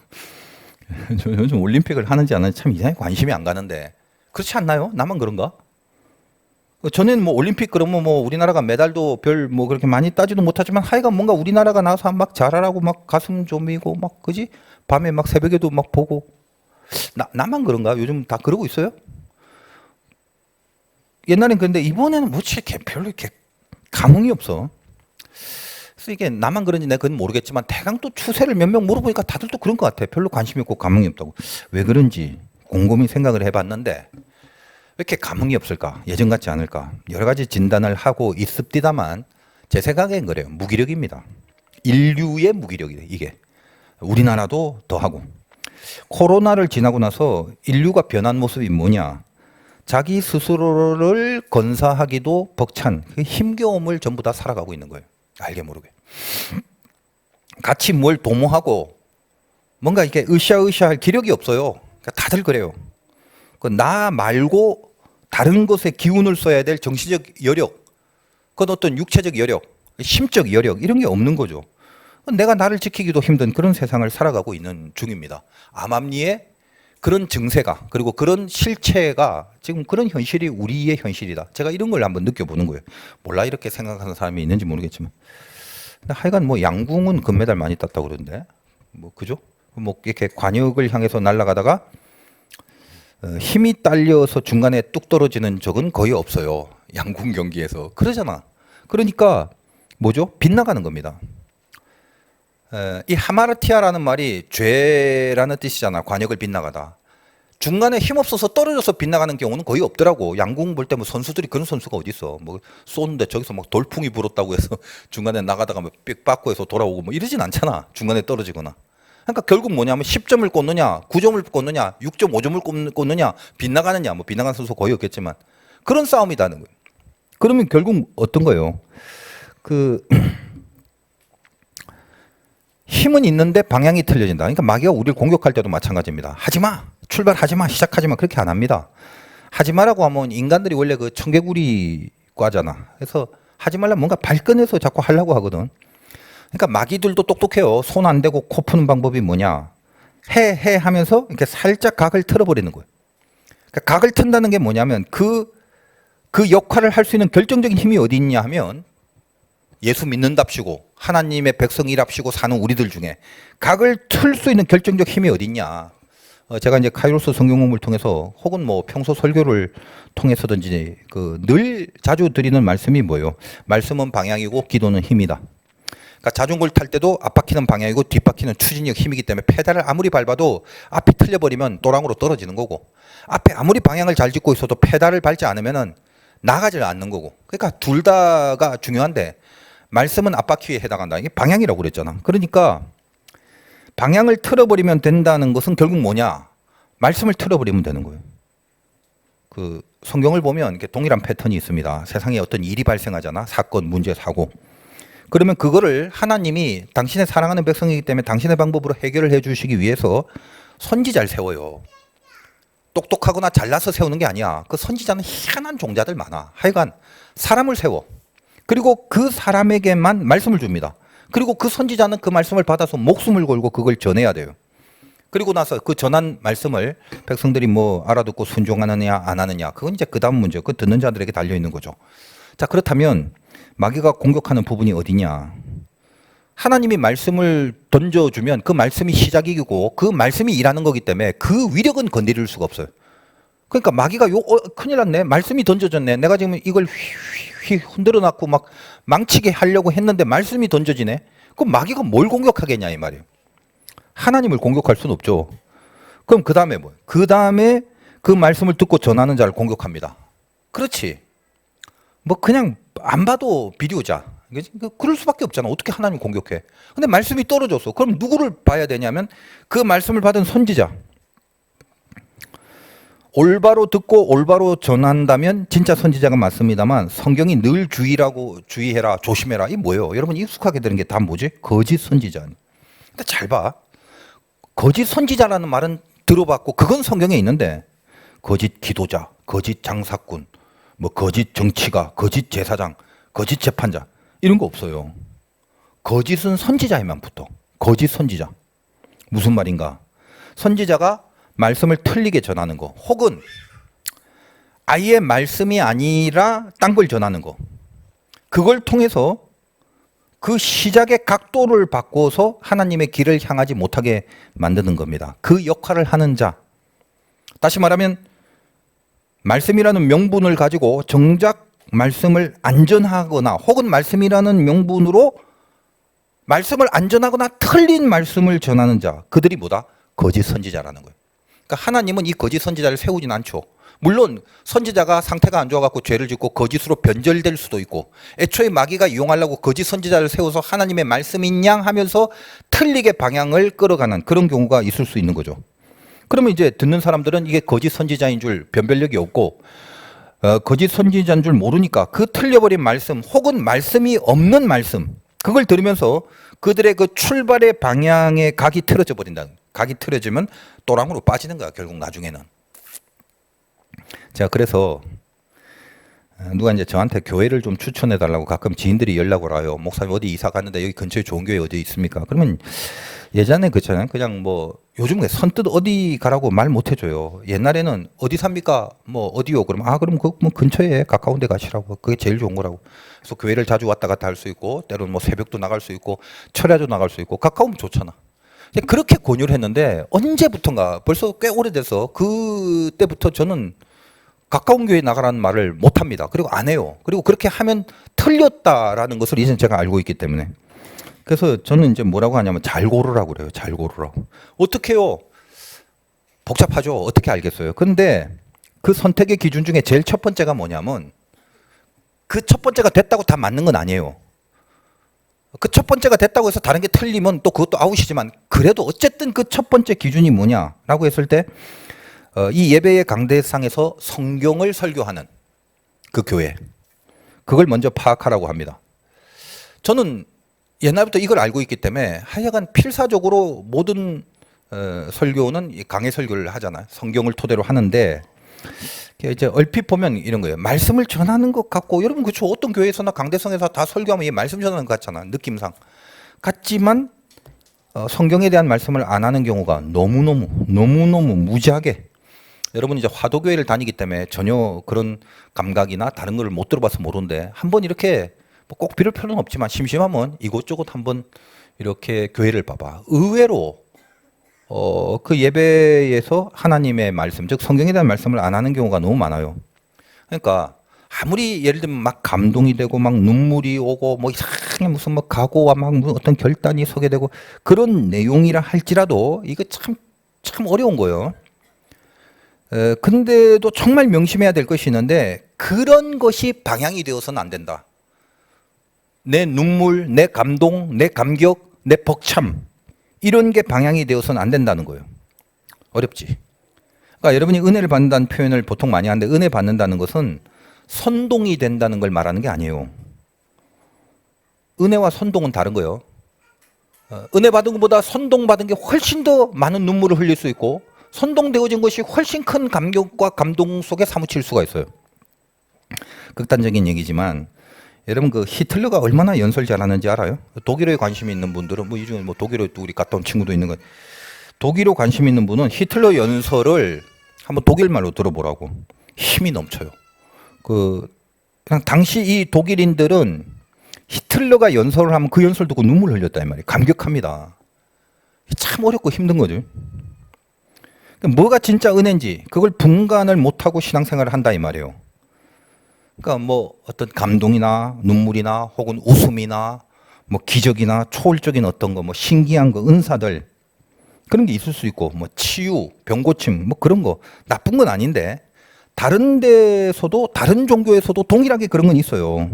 요즘 올림픽을 하는지 안 하는지 참 이상하게 관심이 안 가는데, 그렇지 않나요? 나만 그런가? 전에는 뭐 올림픽 그러면 뭐 우리나라가 메달도 별 뭐 그렇게 많이 따지도 못하지만 하여간 뭔가 우리나라가 나와서 막 잘하라고 막 가슴 좀이고 막 그지? 밤에 막 새벽에도 막 보고. 나만 그런가? 요즘 다 그러고 있어요? 옛날엔 그런데 이번에는 뭐 이렇게 별로 이렇게 감흥이 없어. 그래서 이게 나만 그런지 내가 그건 모르겠지만 대강 또 추세를 몇 명 물어보니까 다들 또 그런 것 같아. 별로 관심이 없고 감흥이 없다고. 왜 그런지 곰곰이 생각을 해봤는데 왜 이렇게 감흥이 없을까? 예전 같지 않을까? 여러 가지 진단을 하고 있습니다만 제 생각엔 그래요. 무기력입니다. 인류의 무기력이래 이게. 우리나라도 더하고. 코로나를 지나고 나서 인류가 변한 모습이 뭐냐? 자기 스스로를 건사하기도 벅찬 그 힘겨움을 전부 다 살아가고 있는 거예요. 알게 모르게. 같이 뭘 도모하고 뭔가 이렇게 으쌰으쌰할 기력이 없어요. 그러니까 다들 그래요. 나 말고 다른 것에 기운을 써야 될 정신적 여력, 그건 어떤 육체적 여력, 심적 여력 이런 게 없는 거죠. 내가 나를 지키기도 힘든 그런 세상을 살아가고 있는 중입니다. 암암리에 그런 증세가, 그리고 그런 실체가 지금 그런 현실이 우리의 현실이다. 제가 이런 걸 한번 느껴보는 거예요. 몰라 이렇게 생각하는 사람이 있는지 모르겠지만. 근데 하여간 뭐 양궁은 금메달 많이 땄다고 그러는데, 뭐 그죠? 뭐 이렇게 관역을 향해서 날아가다가 힘이 딸려서 중간에 뚝 떨어지는 적은 거의 없어요. 양궁 경기에서. 그러잖아. 그러니까 뭐죠? 빗나가는 겁니다. 이 하마르티아라는 말이 죄라는 뜻이잖아. 관역을 빗나가다. 중간에 힘없어서 떨어져서 빗나가는 경우는 거의 없더라고. 양궁 볼 때 뭐 선수들이 그런 선수가 어디 있어. 뭐 쏘는데 저기서 막 돌풍이 불었다고 해서 중간에 나가다가 뭐 삑 받고 해서 돌아오고 뭐 이러진 않잖아. 중간에 떨어지거나. 그러니까 결국 뭐냐면 10점을 꽂느냐, 9점을 꽂느냐, 6.5점을 꽂느냐, 빗나가느냐, 뭐 빗나가는 선수 거의 없겠지만 그런 싸움이다는 거예요. 그러면 결국 어떤 거예요? 힘은 있는데 방향이 틀려진다. 그러니까 마귀가 우리를 공격할 때도 마찬가지입니다. 하지 마, 출발하지 마, 시작하지 마 그렇게 안 합니다. 하지 마라고 하면 인간들이 원래 그 청개구리 과잖아. 그래서 하지 말라면 뭔가 발끈해서 자꾸 하려고 하거든. 그러니까 마귀들도 똑똑해요. 손 안 대고 코 푸는 방법이 뭐냐? 해 하면서 이렇게 살짝 각을 틀어버리는 거예요. 그러니까 각을 튼다는 게 뭐냐면 그 역할을 할 수 있는 결정적인 힘이 어디 있냐 하면 예수 믿는답시고 하나님의 백성이랍시고 사는 우리들 중에 각을 틀 수 있는 결정적 힘이 어디 있냐? 제가 이제 카이로스 성경 공부를 통해서 혹은 뭐 평소 설교를 통해서든지 늘 자주 드리는 말씀이 뭐예요? 말씀은 방향이고 기도는 힘이다. 그러니까 자전거를 탈 때도 앞바퀴는 방향이고 뒷바퀴는 추진력 힘이기 때문에 페달을 아무리 밟아도 앞이 틀려버리면 또랑으로 떨어지는 거고, 앞에 아무리 방향을 잘 짚고 있어도 페달을 밟지 않으면은 나가질 않는 거고. 그러니까 둘 다가 중요한데 말씀은 앞바퀴에 해당한다. 이게 방향이라고 그랬잖아. 그러니까 방향을 틀어버리면 된다는 것은 결국 뭐냐? 말씀을 틀어버리면 되는 거예요. 성경을 보면 이렇게 동일한 패턴이 있습니다. 세상에 어떤 일이 발생하잖아. 사건, 문제, 사고. 그러면 그거를 하나님이 당신의 사랑하는 백성이기 때문에 당신의 방법으로 해결을 해 주시기 위해서 선지자를 세워요. 똑똑하거나 잘나서 세우는 게 아니야. 그 선지자는 희한한 종자들 많아. 하여간 사람을 세워. 그리고 그 사람에게만 말씀을 줍니다. 그리고 그 선지자는 그 말씀을 받아서 목숨을 걸고 그걸 전해야 돼요. 그리고 나서 그 전한 말씀을 백성들이 뭐 알아듣고 순종하느냐 안 하느냐, 그건 이제 그 다음 문제, 그 듣는 자들에게 달려 있는 거죠. 자, 그렇다면 마귀가 공격하는 부분이 어디냐? 하나님이 말씀을 던져주면 그 말씀이 시작이고 그 말씀이 일하는 거기 때문에 그 위력은 건드릴 수가 없어요. 그러니까 마귀가 큰일 났네, 말씀이 던져졌네, 내가 지금 이걸 휘 흔들어 놨고 막 망치게 하려고 했는데 말씀이 던져지네. 그럼 마귀가 뭘 공격하겠냐 이 말이에요. 하나님을 공격할 수는 없죠. 그럼 그 다음에 뭐예요? 그 다음에 그 말씀을 듣고 전하는 자를 공격합니다. 그렇지. 뭐 그냥 안 봐도 비디오자. 그럴 수밖에 없잖아. 어떻게 하나님 공격해? 근데 말씀이 떨어졌어. 그럼 누구를 봐야 되냐면 그 말씀을 받은 선지자. 올바로 듣고 올바로 전한다면 진짜 선지자가 맞습니다만 성경이 늘 주의해라, 조심해라. 이 뭐예요? 여러분 익숙하게 들은 게 다 뭐지? 거짓 선지자. 근데 잘 봐. 거짓 선지자라는 말은 들어봤고 그건 성경에 있는데 거짓 기도자, 거짓 장사꾼, 뭐 거짓 정치가, 거짓 제사장, 거짓 재판자 이런 거 없어요. 거짓은 선지자에만 붙어. 거짓 선지자. 무슨 말인가? 선지자가 말씀을 틀리게 전하는 거, 혹은 아예 말씀이 아니라 딴 걸 전하는 거. 그걸 통해서 그 시작의 각도를 바꿔서 하나님의 길을 향하지 못하게 만드는 겁니다. 그 역할을 하는 자. 다시 말하면 말씀이라는 명분을 가지고 정작 말씀을 안전하거나 혹은 말씀이라는 명분으로 말씀을 안전하거나 틀린 말씀을 전하는 자. 그들이 뭐다? 거짓 선지자라는 거예요. 그러니까 하나님은 이 거짓 선지자를 세우진 않죠. 물론 선지자가 상태가 안 좋아갖고 죄를 짓고 거짓으로 변절될 수도 있고, 애초에 마귀가 이용하려고 거짓 선지자를 세워서 하나님의 말씀인 양 하면서 틀리게 방향을 끌어가는 그런 경우가 있을 수 있는 거죠. 그러면 이제 듣는 사람들은 이게 거짓 선지자인 줄 변별력이 없고 거짓 선지자인 줄 모르니까 그 틀려버린 말씀 혹은 말씀이 없는 말씀, 그걸 들으면서 그들의 그 출발의 방향의 각이 틀어져 버린다. 각이 틀어지면 또랑으로 빠지는 거야, 결국 나중에는. 자, 그래서 누가 이제 저한테 교회를 좀 추천해 달라고 가끔 지인들이 연락을 와요. 목사님 어디 이사 갔는데 여기 근처에 좋은 교회 어디 있습니까? 그러면 예전에 그렇잖아요. 그냥 뭐 요즘에 선뜻 어디 가라고 말 못 해줘요. 옛날에는 어디 삽니까? 뭐 어디요? 그러면 그럼 그 뭐 근처에 가까운 데 가시라고. 그게 제일 좋은 거라고. 그래서 교회를 자주 왔다 갔다 할 수 있고 때로는 뭐 새벽도 나갈 수 있고 철야도 나갈 수 있고 가까우면 좋잖아. 그렇게 권유를 했는데 언제부턴가 벌써 꽤 오래돼서 그때부터 저는 가까운 교회 나가라는 말을 못 합니다. 그리고 안 해요. 그리고 그렇게 하면 틀렸다라는 것을 이제 제가 알고 있기 때문에. 그래서 저는 이제 뭐라고 하냐면 잘 고르라고 그래요. 잘 고르라고. 어떻게 해요? 복잡하죠. 어떻게 알겠어요? 근데 그 선택의 기준 중에 제일 첫 번째가 뭐냐면 그 첫 번째가 됐다고 다 맞는 건 아니에요. 그 첫 번째가 됐다고 해서 다른 게 틀리면 또 그것도 아웃이지만 그래도 어쨌든 그 첫 번째 기준이 뭐냐라고 했을 때 이 예배의 강대상에서 성경을 설교하는 그 교회, 그걸 먼저 파악하라고 합니다. 저는 옛날부터 이걸 알고 있기 때문에 하여간 필사적으로 모든 설교는 강해 설교를 하잖아요. 성경을 토대로 하는데 이제 얼핏 보면 이런 거예요. 말씀을 전하는 것 같고, 여러분 그렇죠? 어떤 교회에서나 강대상에서 다 설교하면 이 말씀 전하는 것 같잖아. 느낌상 같지만 성경에 대한 말씀을 안 하는 경우가 너무너무 무지하게. 여러분 이제 화도교회를 다니기 때문에 전혀 그런 감각이나 다른 걸 못 들어봐서 모르는데 한번 이렇게 꼭 빌을 필요는 없지만 심심하면 이곳저곳 한번 이렇게 교회를 봐봐. 의외로 그 예배에서 하나님의 말씀, 즉 성경에 대한 말씀을 안 하는 경우가 너무 많아요. 그러니까 아무리 예를 들면 막 감동이 되고 막 눈물이 오고 뭐 이상하게 무슨 뭐 각오와 막 어떤 결단이 서게 되고 그런 내용이라 할지라도 이거 참 어려운 거예요. 근데도 정말 명심해야 될 것이 있는데 그런 것이 방향이 되어서는 안 된다. 내 눈물, 내 감동, 내 감격, 내 벅참 이런 게 방향이 되어서는 안 된다는 거예요. 어렵지. 그러니까 여러분이 은혜를 받는다는 표현을 보통 많이 하는데 은혜 받는다는 것은 선동이 된다는 걸 말하는 게 아니에요. 은혜와 선동은 다른 거예요. 은혜 받은 것보다 선동받은 게 훨씬 더 많은 눈물을 흘릴 수 있고 선동되어진 것이 훨씬 큰 감격과 감동 속에 사무칠 수가 있어요. 극단적인 얘기지만 여러분 그 히틀러가 얼마나 연설 잘하는지 알아요? 독일어에 관심이 있는 분들은 뭐 이 중에 뭐 독일어에 또 우리 갔다 온 친구도 있는 거. 독일어 관심 있는 분은 히틀러 연설을 한번 독일 말로 들어보라고. 힘이 넘쳐요. 그냥 당시 이 독일인들은 히틀러가 연설을 하면 그 연설 듣고 눈물 흘렸다 이 말이에요. 감격합니다. 참 어렵고 힘든 거죠. 그러니까 뭐가 진짜 은혜인지 그걸 분간을 못하고 신앙생활을 한다 이 말이에요. 그러니까 뭐 어떤 감동이나 눈물이나 혹은 웃음이나 뭐 기적이나 초월적인 어떤 거 뭐 신기한 거 은사들 그런 게 있을 수 있고 뭐 치유, 병고침 뭐 그런 거 나쁜 건 아닌데 다른 데서도 다른 종교에서도 동일하게 그런 건 있어요.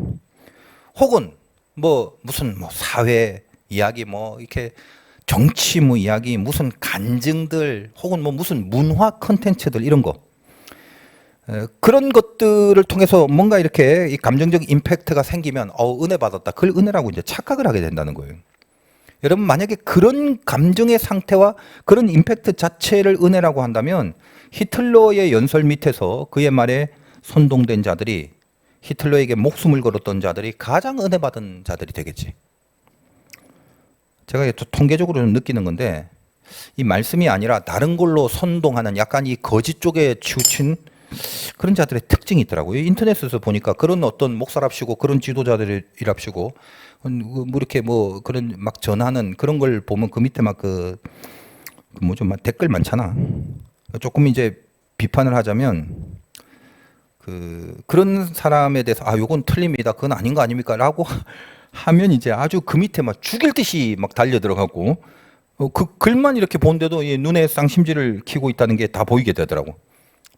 혹은 뭐 무슨 뭐 사회 이야기 뭐 이렇게 정치 뭐 이야기 무슨 간증들 혹은 뭐 무슨 문화 컨텐츠들 이런 거 그런 것들을 통해서 뭔가 이렇게 이 감정적 임팩트가 생기면 은혜 받았다. 그걸 은혜라고 이제 착각을 하게 된다는 거예요. 여러분 만약에 그런 감정의 상태와 그런 임팩트 자체를 은혜라고 한다면 히틀러의 연설 밑에서 그의 말에 선동된 자들이 히틀러에게 목숨을 걸었던 자들이 가장 은혜 받은 자들이 되겠지. 제가 통계적으로 느끼는 건데 이 말씀이 아니라 다른 걸로 선동하는 약간 이 거짓 쪽에 치우친 그런 자들의 특징이 있더라고요. 인터넷에서 보니까 그런 어떤 목사랍시고 그런 지도자들이랍시고 뭐 이렇게 뭐 그런 막 전하는 그런 걸 보면 그 밑에 막 뭐죠 막 댓글 많잖아. 조금 이제 비판을 하자면 그런 사람에 대해서 요건 틀립니다. 그건 아닌 거 아닙니까?라고 하면 이제 아주 그 밑에 막 죽일 듯이 막 달려 들어가고 그 글만 이렇게 본데도 눈에 쌍심지를 키고 있다는 게 다 보이게 되더라고.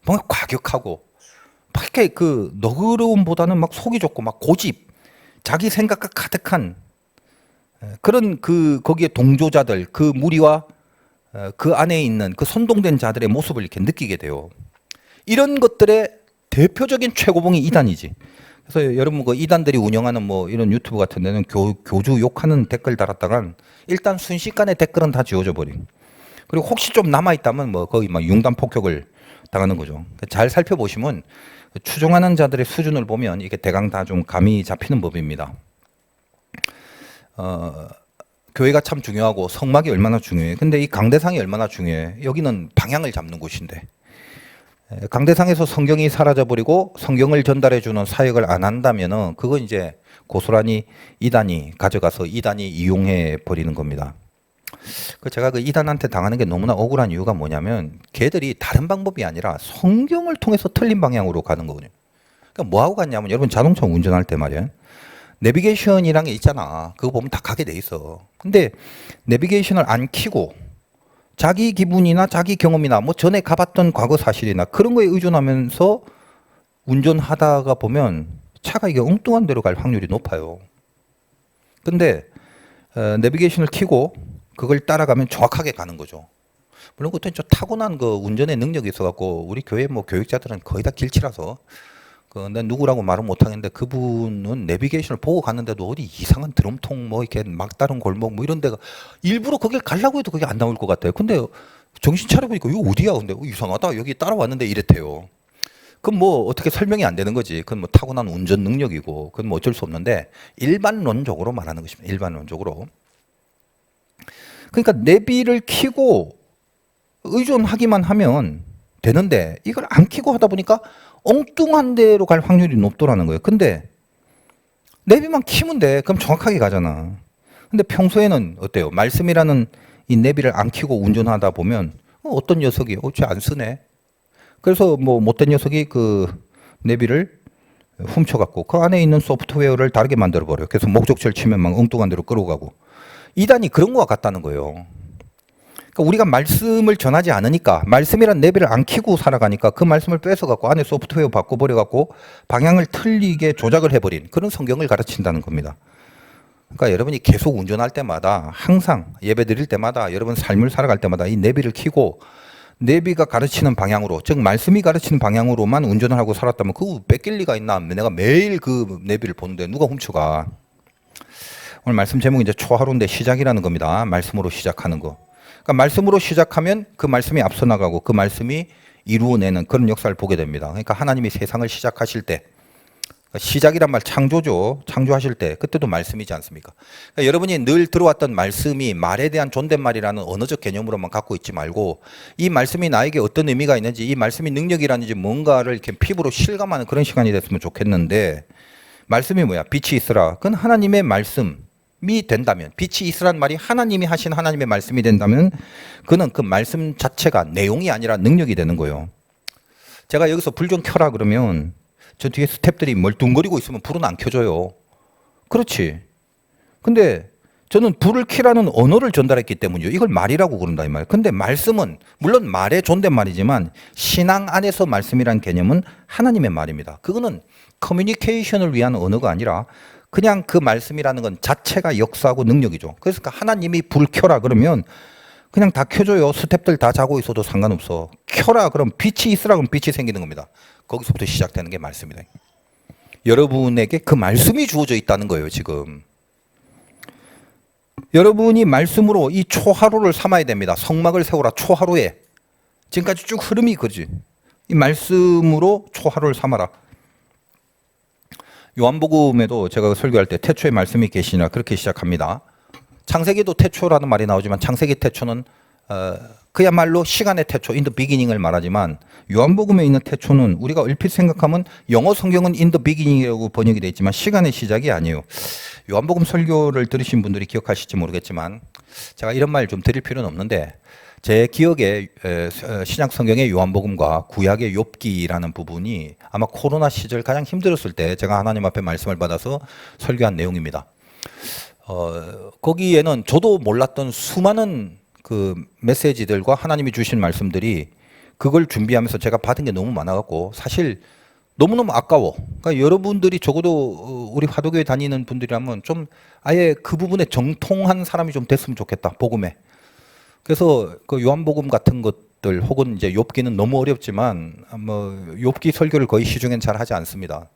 뭔가 과격하고 막 이렇게 그 너그러움보다는 막 속이 좁고 막 고집, 자기 생각과 가득한 그런 거기에 동조자들, 그 무리와 그 안에 있는 그 선동된 자들의 모습을 이렇게 느끼게 돼요. 이런 것들의 대표적인 최고봉이 이단이지. 그래서 여러분 그 이단들이 운영하는 뭐 이런 유튜브 같은 데는 교주 욕하는 댓글 달았다간 일단 순식간에 댓글은 다 지워져 버림. 그리고 혹시 좀 남아 있다면 뭐 거의 막 융단 폭격을 당하는 거죠. 잘 살펴보시면 추종하는 자들의 수준을 보면 이게 대강 다 좀 감이 잡히는 법입니다. 교회가 참 중요하고 성막이 얼마나 중요해. 근데 이 강대상이 얼마나 중요해. 여기는 방향을 잡는 곳인데 강대상에서 성경이 사라져버리고 성경을 전달해주는 사역을 안 한다면은 그건 이제 고스란히 이단이 가져가서 이단이 이용해 버리는 겁니다. 제가 그 이단한테 당하는 게 너무나 억울한 이유가 뭐냐면 걔들이 다른 방법이 아니라 성경을 통해서 틀린 방향으로 가는 거거든요. 그러니까 뭐 하고 갔냐면 여러분 자동차 운전할 때 말이야. 내비게이션이란 게 있잖아. 그거 보면 다 가게 돼 있어. 근데 내비게이션을 안 켜고 자기 기분이나 자기 경험이나 뭐 전에 가봤던 과거 사실이나 그런 거에 의존하면서 운전하다가 보면 차가 이게 엉뚱한 데로 갈 확률이 높아요. 근데 내비게이션을 켜고 그걸 따라가면 정확하게 가는 거죠. 물론 그것도 좀 타고난 그 운전의 능력이 있어갖고 우리 교회 뭐 교육자들은 거의 다 길치라서 난 누구라고 말은 못하겠는데 그분은 내비게이션을 보고 갔는데도 어디 이상한 드럼통 뭐 이렇게 막다른 골목 뭐 이런 데가 일부러 거길 가려고 해도 그게 안 나올 것 같아요. 근데 정신 차려보니까 이거 어디야? 근데 이상하다. 여기 따라왔는데 이랬대요. 그건 뭐 어떻게 설명이 안 되는 거지. 그건 뭐 타고난 운전 능력이고 그건 뭐 어쩔 수 없는데 일반론적으로 말하는 것입니다. 일반론적으로. 그러니까 내비를 켜고 의존하기만 하면 되는데 이걸 안 켜고 하다 보니까 엉뚱한 데로 갈 확률이 높더라는 거예요. 근데 내비만 켜면 돼. 그럼 정확하게 가잖아. 근데 평소에는 어때요? 말씀이라는 이 내비를 안 켜고 운전하다 보면 어떤 녀석이 쟤 안 쓰네. 그래서 뭐 못된 녀석이 그 내비를 훔쳐갖고 그 안에 있는 소프트웨어를 다르게 만들어버려요. 그래서 목적지를 치면 막 엉뚱한 데로 끌어가고. 이단이 그런 것 같다는 거예요. 그러니까 우리가 말씀을 전하지 않으니까 말씀이란 내비를 안 켜고 살아가니까 그 말씀을 뺏어갖고 안에 소프트웨어 바꿔버려갖고 방향을 틀리게 조작을 해버린 그런 성경을 가르친다는 겁니다. 그러니까 여러분이 계속 운전할 때마다 항상 예배 드릴 때마다 여러분 삶을 살아갈 때마다 이 내비를 켜고 내비가 가르치는 방향으로 즉 말씀이 가르치는 방향으로만 운전을 하고 살았다면 그거 뺏길 리가 있나. 내가 매일 그 내비를 보는데 누가 훔쳐가. 오늘 말씀 제목이 이제 초하루인데 시작이라는 겁니다. 말씀으로 시작하는 거. 그러니까 말씀으로 시작하면 그 말씀이 앞서 나가고 그 말씀이 이루어내는 그런 역사를 보게 됩니다. 그러니까 하나님이 세상을 시작하실 때 시작이란 말 창조죠. 창조하실 때 그때도 말씀이지 않습니까? 그러니까 여러분이 늘 들어왔던 말씀이 말에 대한 존댓말이라는 언어적 개념으로만 갖고 있지 말고 이 말씀이 나에게 어떤 의미가 있는지 이 말씀이 능력이라는지 뭔가를 이렇게 피부로 실감하는 그런 시간이 됐으면 좋겠는데 말씀이 뭐야? 빛이 있으라. 그건 하나님의 말씀이 된다면 빛이 있으란 말이 하나님이 하신 하나님의 말씀이 된다면 그는 그 말씀 자체가 내용이 아니라 능력이 되는 거예요. 제가 여기서 불 좀 켜라 그러면 저 뒤에 스탭들이 멀뚱거리고 있으면 불은 안 켜져요. 그렇지. 근데 저는 불을 켜라는 언어를 전달했기 때문이죠. 이걸 말이라고 그런다 이 말이에요. 근데 말씀은 물론 말의 존댓말이지만 신앙 안에서 말씀이란 개념은 하나님의 말입니다. 그거는 커뮤니케이션을 위한 언어가 아니라 그냥 그 말씀이라는 건 자체가 역사하고 능력이죠. 그래서 하나님이 불 켜라 그러면 그냥 다 켜줘요. 스탭들 다 자고 있어도 상관없어. 켜라 그럼 빛이 있으라 그럼 빛이 생기는 겁니다. 거기서부터 시작되는 게 말씀입니다. 여러분에게 그 말씀이 주어져 있다는 거예요, 지금. 여러분이 말씀으로 이 초하루를 삼아야 됩니다. 성막을 세우라 초하루에. 지금까지 쭉 흐름이 그지. 이 말씀으로 초하루를 삼아라. 요한복음에도 제가 설교할 때 태초에 말씀이 계시니라 그렇게 시작합니다. 창세기도 태초라는 말이 나오지만 창세기 태초는 그야말로 시간의 태초, in the beginning을 말하지만 요한복음에 있는 태초는 우리가 얼핏 생각하면 영어 성경은 in the beginning이라고 번역이 되어 있지만 시간의 시작이 아니에요. 요한복음 설교를 들으신 분들이 기억하실지 모르겠지만 제가 이런 말 좀 드릴 필요는 없는데 제 기억에 신약 성경의 요한복음과 구약의 욥기라는 부분이 아마 코로나 시절 가장 힘들었을 때 제가 하나님 앞에 말씀을 받아서 설교한 내용입니다. 거기에는 저도 몰랐던 수많은 그 메시지들과 하나님이 주신 말씀들이 그걸 준비하면서 제가 받은 게 너무 많아갖고 사실 너무너무 아까워. 그러니까 여러분들이 적어도 우리 화도교회 다니는 분들이라면 좀 아예 그 부분에 정통한 사람이 좀 됐으면 좋겠다. 복음에. 그래서 그 요한복음 같은 것들 혹은 이제 욥기는 너무 어렵지만 뭐 욥기 설교를 거의 시중엔 잘 하지 않습니다.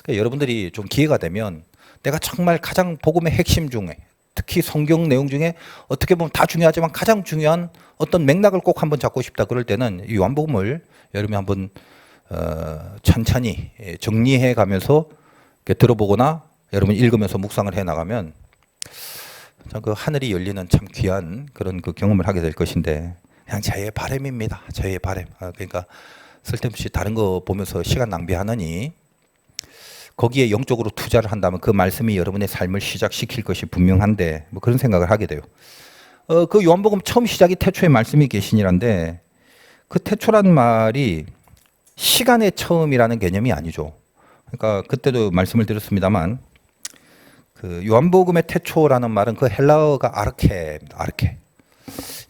그러니까 여러분들이 좀 기회가 되면 내가 정말 가장 복음의 핵심 중에 특히 성경 내용 중에 어떻게 보면 다 중요하지만 가장 중요한 어떤 맥락을 꼭 한번 잡고 싶다 그럴 때는 이 요한복음을 여러분이 한번 천천히 정리해 가면서 들어보거나 여러분 읽으면서 묵상을 해 나가면 그 하늘이 열리는 참 귀한 그런 그 경험을 하게 될 것인데 그냥 저의 바람입니다. 저의 바람. 그러니까 쓸데없이 다른 거 보면서 시간 낭비하느니 거기에 영적으로 투자를 한다면 그 말씀이 여러분의 삶을 시작시킬 것이 분명한데 뭐 그런 생각을 하게 돼요. 그 요한복음 처음 시작이 태초에 말씀이 계시니란데 그 태초란 말이 시간의 처음이라는 개념이 아니죠. 그러니까 그때도 말씀을 드렸습니다만 그 요한복음의 태초라는 말은 그 헬라어가 아르케입니다. 아르케.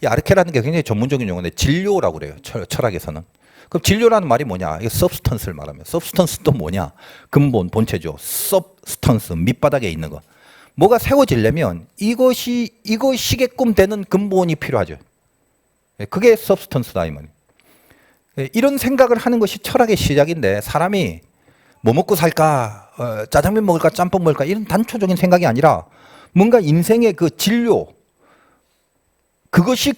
이 아르케라는 게 굉장히 전문적인 용어인데 진료라고 그래요. 철학에서는. 그럼 진료라는 말이 뭐냐? 이거 substance를 말하면 substance도 뭐냐? 근본, 본체죠. substance, 밑바닥에 있는 거. 뭐가 세워지려면 이것이게끔 되는 근본이 필요하죠. 그게 substance다 이 말이에요. 이런 생각을 하는 것이 철학의 시작인데 사람이 뭐 먹고 살까? 짜장면 먹을까? 짬뽕 먹을까? 이런 단초적인 생각이 아니라 뭔가 인생의 그 진료 그것이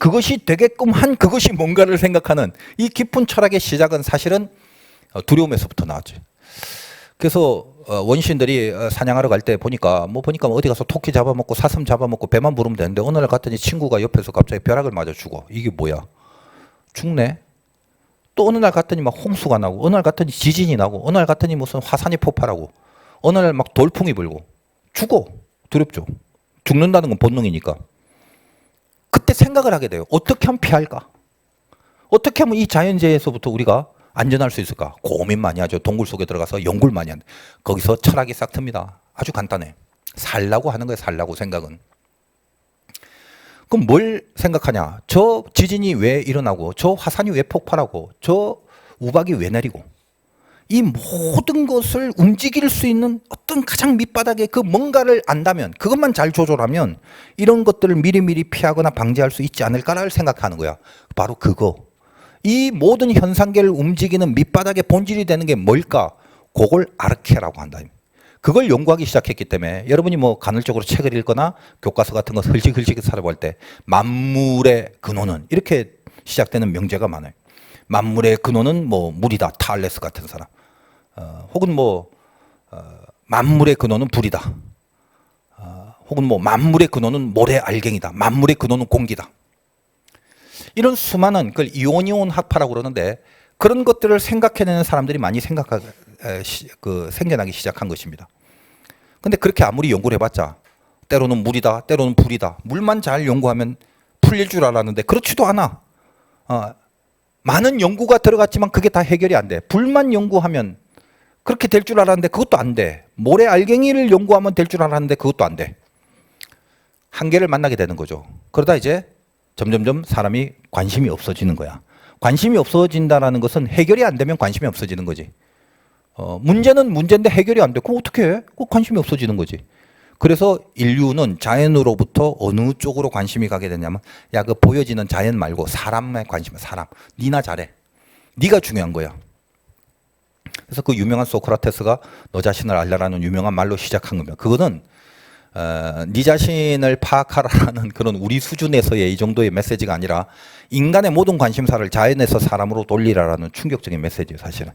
되게끔 한 그것이 뭔가를 생각하는 이 깊은 철학의 시작은 사실은 두려움에서부터 나왔죠. 그래서 원시인들이 사냥하러 갈 때 보니까 어디 가서 토끼 잡아먹고 사슴 잡아먹고 배만 부르면 되는데 어느 날 갔더니 친구가 옆에서 갑자기 벼락을 맞아 죽어. 이게 뭐야? 죽네? 또 어느 날 갔더니 막 홍수가 나고 어느 날 갔더니 지진이 나고 어느 날 갔더니 무슨 화산이 폭발하고 어느 날 막 돌풍이 불고 죽어. 두렵죠. 죽는다는 건 본능이니까. 그때 생각을 하게 돼요. 어떻게 하면 피할까? 어떻게 하면 이 자연재해에서부터 우리가 안전할 수 있을까? 고민 많이 하죠. 동굴 속에 들어가서 연구를 많이 하는데 거기서 철학이 싹 틉니다. 아주 간단해. 살라고 하는 거예요. 살라고 생각은. 그럼 뭘 생각하냐? 저 지진이 왜 일어나고 저 화산이 왜 폭발하고 저 우박이 왜 내리고 이 모든 것을 움직일 수 있는 어떤 가장 밑바닥에 그 뭔가를 안다면 그것만 잘 조절하면 이런 것들을 미리미리 피하거나 방지할 수 있지 않을까를 생각하는 거야. 바로 그거. 이 모든 현상계를 움직이는 밑바닥의 본질이 되는 게 뭘까? 그걸 아르케라고 한다. 그걸 연구하기 시작했기 때문에 여러분이 뭐 간헐적으로 책을 읽거나 교과서 같은 거 흘직흘직 살아볼 때 만물의 근원은 이렇게 시작되는 명제가 많아요. 만물의 근원은 뭐 물이다. 탈레스 같은 사람. 혹은 뭐 만물의 근원은 불이다. 혹은 뭐 만물의 근원은 모래 알갱이다. 만물의 근원은 공기다. 이런 수많은 그걸 이오니온 학파라고 그러는데 그런 것들을 생각해내는 사람들이 많이 생겨나기 시작한 것입니다. 근데 그렇게 아무리 연구를 해봤자 때로는 물이다, 때로는 불이다. 물만 잘 연구하면 풀릴 줄 알았는데 그렇지도 않아. 많은 연구가 들어갔지만 그게 다 해결이 안 돼. 불만 연구하면 그렇게 될 줄 알았는데 그것도 안 돼. 모래 알갱이를 연구하면 될 줄 알았는데 그것도 안 돼. 한계를 만나게 되는 거죠. 그러다 이제 점점점 사람이 관심이 없어지는 거야. 관심이 없어진다는 것은 해결이 안 되면 관심이 없어지는 거지. 문제는 문제인데 해결이 안 돼. 그럼 어떻게 해? 그 관심이 없어지는 거지. 그래서 인류는 자연으로부터 어느 쪽으로 관심이 가게 되냐면 야, 그 보여지는 자연 말고 사람에 관심이야. 사람. 니나 잘해. 니가 중요한 거야. 그래서 그 유명한 소크라테스가 너 자신을 알라라는 유명한 말로 시작한 겁니다. 그거는 네 자신을 파악하라는 그런 우리 수준에서의 이 정도의 메시지가 아니라 인간의 모든 관심사를 자연에서 사람으로 돌리라라는 충격적인 메시지예요. 사실은.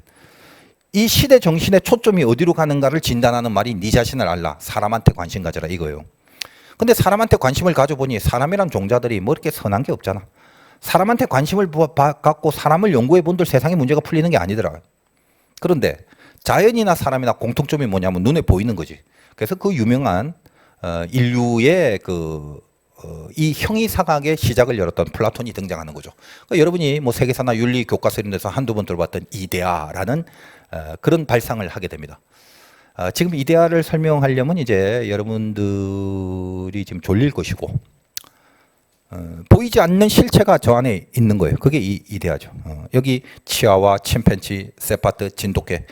이 시대 정신의 초점이 어디로 가는가를 진단하는 말이 네 자신을 알라. 사람한테 관심 가져라 이거예요. 근데 사람한테 관심을 가져보니 사람이란 종자들이 뭐 이렇게 선한 게 없잖아. 사람한테 관심을 갖고 사람을 연구해 본들 세상의 문제가 풀리는 게 아니더라. 그런데 자연이나 사람이나 공통점이 뭐냐면 눈에 보이는 거지. 그래서 그 유명한 인류의 이 형이사각의 시작을 열었던 플라톤이 등장하는 거죠. 그러니까 여러분이 뭐 세계사나 윤리 교과서 이런 데서 한두 번 들어봤던 이데아라는 그런 발상을 하게 됩니다. 지금 이데아를 설명하려면 이제 여러분들이 지금 졸릴 것이고 보이지 않는 실체가 저 안에 있는 거예요. 그게 이데아죠. 여기 치아와 침팬지, 세파트, 진돗개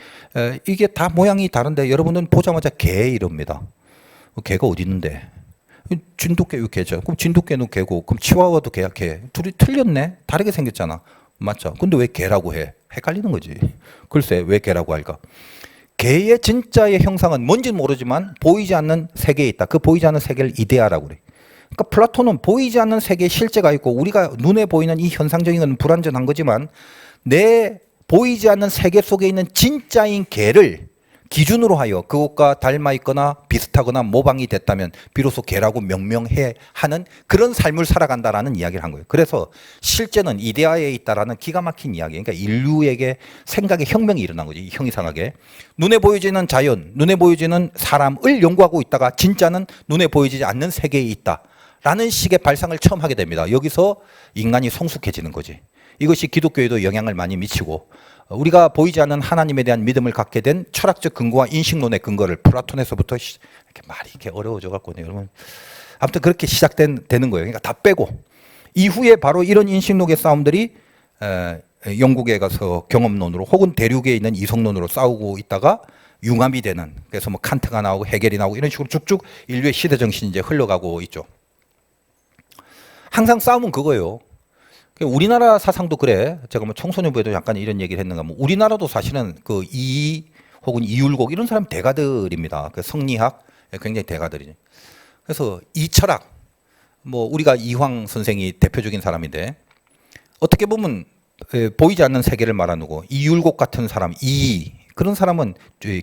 이게 다 모양이 다른데 여러분은 보자마자 개 이럽니다. 개가 어디 있는데? 진돗개 개죠. 그럼 진돗개는 개고, 그럼 치와와도 개야 개. 둘이 틀렸네. 다르게 생겼잖아. 맞죠? 근데 왜 개라고 해? 헷갈리는 거지. 글쎄 왜 개라고 할까? 개의 진짜의 형상은 뭔지는 모르지만 보이지 않는 세계에 있다. 그 보이지 않는 세계를 이데아라고 그래. 그러니까 플라톤은 보이지 않는 세계에 실제가 있고 우리가 눈에 보이는 이 현상적인 건 불완전한 거지만 내 보이지 않는 세계 속에 있는 진짜인 개를 기준으로 하여 그것과 닮아 있거나 비슷하거나 모방이 됐다면 비로소 개라고 명명해 하는 그런 삶을 살아간다라는 이야기를 한 거예요. 그래서 실제는 이데아에 있다라는 기가 막힌 이야기. 그러니까 인류에게 생각의 혁명이 일어난 거지. 형이상하게. 눈에 보여지는 자연, 눈에 보여지는 사람을 연구하고 있다가 진짜는 눈에 보이지 않는 세계에 있다라는 식의 발상을 처음 하게 됩니다. 여기서 인간이 성숙해지는 거지. 이것이 기독교에도 영향을 많이 미치고 우리가 보이지 않는 하나님에 대한 믿음을 갖게 된 철학적 근거와 인식론의 근거를 플라톤에서부터 이렇게 말이 이렇게 어려워져 갖고 여러분 아무튼 그렇게 되는 거예요. 그러니까 다 빼고 이후에 바로 이런 인식론의 싸움들이 영국에 가서 경험론으로 혹은 대륙에 있는 이성론으로 싸우고 있다가 융합이 되는 그래서 뭐 칸트가 나오고 헤겔이 나오고 이런 식으로 쭉쭉 인류의 시대 정신이 이제 흘러가고 있죠. 항상 싸움은 그거예요. 우리나라 사상도 그래. 제가 뭐 청소년부에도 약간 이런 얘기를 했는가. 뭐 우리나라도 사실은 그 이 혹은 이율곡 이런 사람 대가들입니다. 그 성리학 굉장히 대가들이죠. 그래서 이철학 뭐 우리가 이황 선생이 대표적인 사람인데 어떻게 보면 보이지 않는 세계를 말하는 거고 이율곡 같은 사람 이 그런 사람은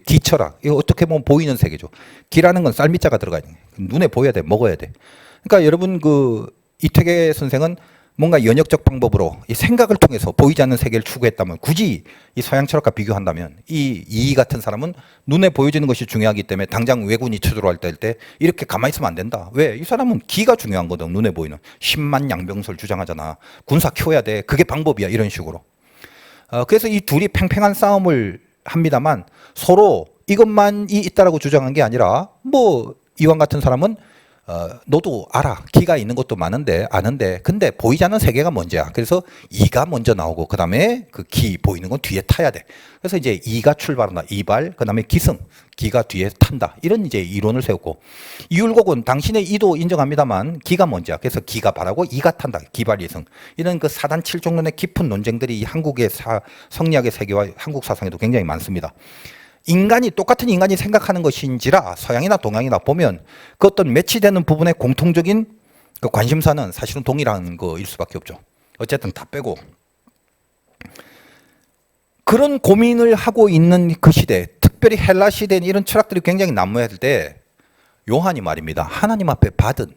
기철학 이거 어떻게 보면 보이는 세계죠. 기라는 건 쌀미자가 들어가 있는 눈에 보여야 돼 먹어야 돼. 그러니까 여러분 그 이태계 선생은 뭔가 연역적 방법으로 이 생각을 통해서 보이지 않는 세계를 추구했다면 굳이 이 서양 철학과 비교한다면 이 같은 사람은 눈에 보여지는 것이 중요하기 때문에 당장 왜군이 쳐들어올 때 이렇게 가만히 있으면 안 된다. 왜? 이 사람은 기가 중요한 거든. 눈에 보이는 10만 양병설 주장하잖아. 군사 키워야 돼. 그게 방법이야. 이런 식으로. 그래서 이 둘이 팽팽한 싸움을 합니다만 서로 이것만이 있다라고 주장한 게 아니라 뭐 이왕 같은 사람은 너도 알아. 기가 있는 것도 많은데 아는데 근데 보이지 않는 세계가 먼저야. 그래서 이가 먼저 나오고 그 다음에 그 기 보이는 건 뒤에 타야 돼. 그래서 이제 이가 출발한다. 이발 그 다음에 기승 기가 뒤에 탄다. 이런 이제 이론을 세웠고 이율곡은 당신의 이도 인정합니다만 기가 먼저야. 그래서 기가 발하고 이가 탄다. 기발 이승 이런 그 사단 칠종론의 깊은 논쟁들이 한국의 성리학의 세계와 한국 사상에도 굉장히 많습니다. 인간이 똑같은 인간이 생각하는 것인지라 서양이나 동양이나 보면 그 어떤 매치되는 부분의 공통적인 그 관심사는 사실은 동일한 거일 수밖에 없죠. 어쨌든 다 빼고 그런 고민을 하고 있는 그 시대, 특별히 헬라 시대는 이런 철학들이 굉장히 난무했을 때 요한이 말입니다. 하나님 앞에 받은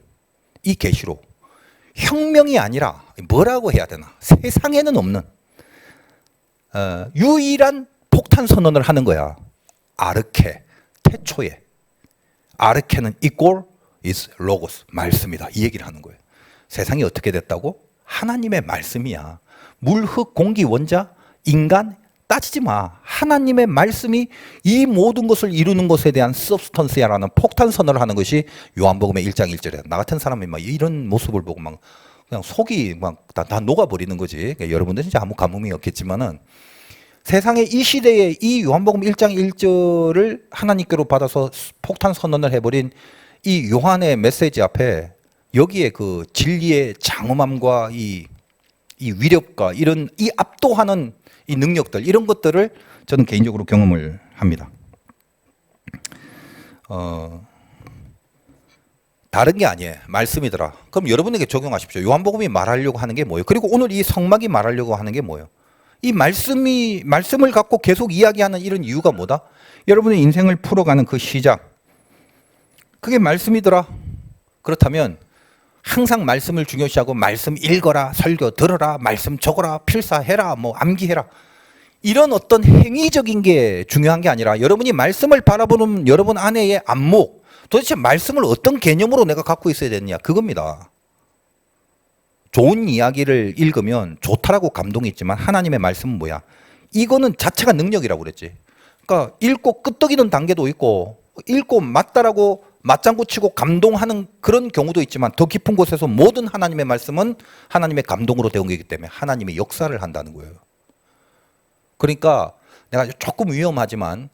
이 계시로 혁명이 아니라 뭐라고 해야 되나? 세상에는 없는 유일한 폭탄 선언을 하는 거야. 아르케, 태초에. 아르케는 equal is logos, 말씀이다. 이 얘기를 하는 거예요. 세상이 어떻게 됐다고? 하나님의 말씀이야. 물, 흙, 공기, 원자, 인간 따지지 마. 하나님의 말씀이 이 모든 것을 이루는 것에 대한 substance야라는 폭탄 선언을 하는 것이 요한복음의 1장 1절에 나 같은 사람이 막 이런 모습을 보고 막 그냥 속이 막 다 녹아버리는 거지. 그러니까 여러분들 진짜 아무 감흥이 없겠지만은 세상의 이 시대에 이 요한복음 1장 1절을 하나님께로 받아서 폭탄 선언을 해버린 이 요한의 메시지 앞에 여기에 그 진리의 장엄함과 이 위력과 이런 이 압도하는 이 능력들 이런 것들을 저는 개인적으로 경험을 합니다. 다른 게 아니에요. 말씀이더라. 그럼 여러분에게 적용하십시오. 요한복음이 말하려고 하는 게 뭐예요? 그리고 오늘 이 성막이 말하려고 하는 게 뭐예요? 이 말씀을 갖고 계속 이야기하는 이런 이유가 뭐다? 여러분의 인생을 풀어가는 그 시작. 그게 말씀이더라. 그렇다면 항상 말씀을 중요시하고 말씀 읽어라, 설교 들어라, 말씀 적어라, 필사해라, 뭐 암기해라. 이런 어떤 행위적인 게 중요한 게 아니라 여러분이 말씀을 바라보는 여러분 안에의 안목, 도대체 말씀을 어떤 개념으로 내가 갖고 있어야 되느냐, 그겁니다. 좋은 이야기를 읽으면 좋다라고 감동이 있지만 하나님의 말씀은 뭐야? 이거는 자체가 능력이라고 그랬지. 그러니까 읽고 끄떡이는 단계도 있고 읽고 맞다라고 맞장구 치고 감동하는 그런 경우도 있지만 더 깊은 곳에서 모든 하나님의 말씀은 하나님의 감동으로 되온 거기 때문에 하나님의 역사를 한다는 거예요. 그러니까 내가 조금 위험하지만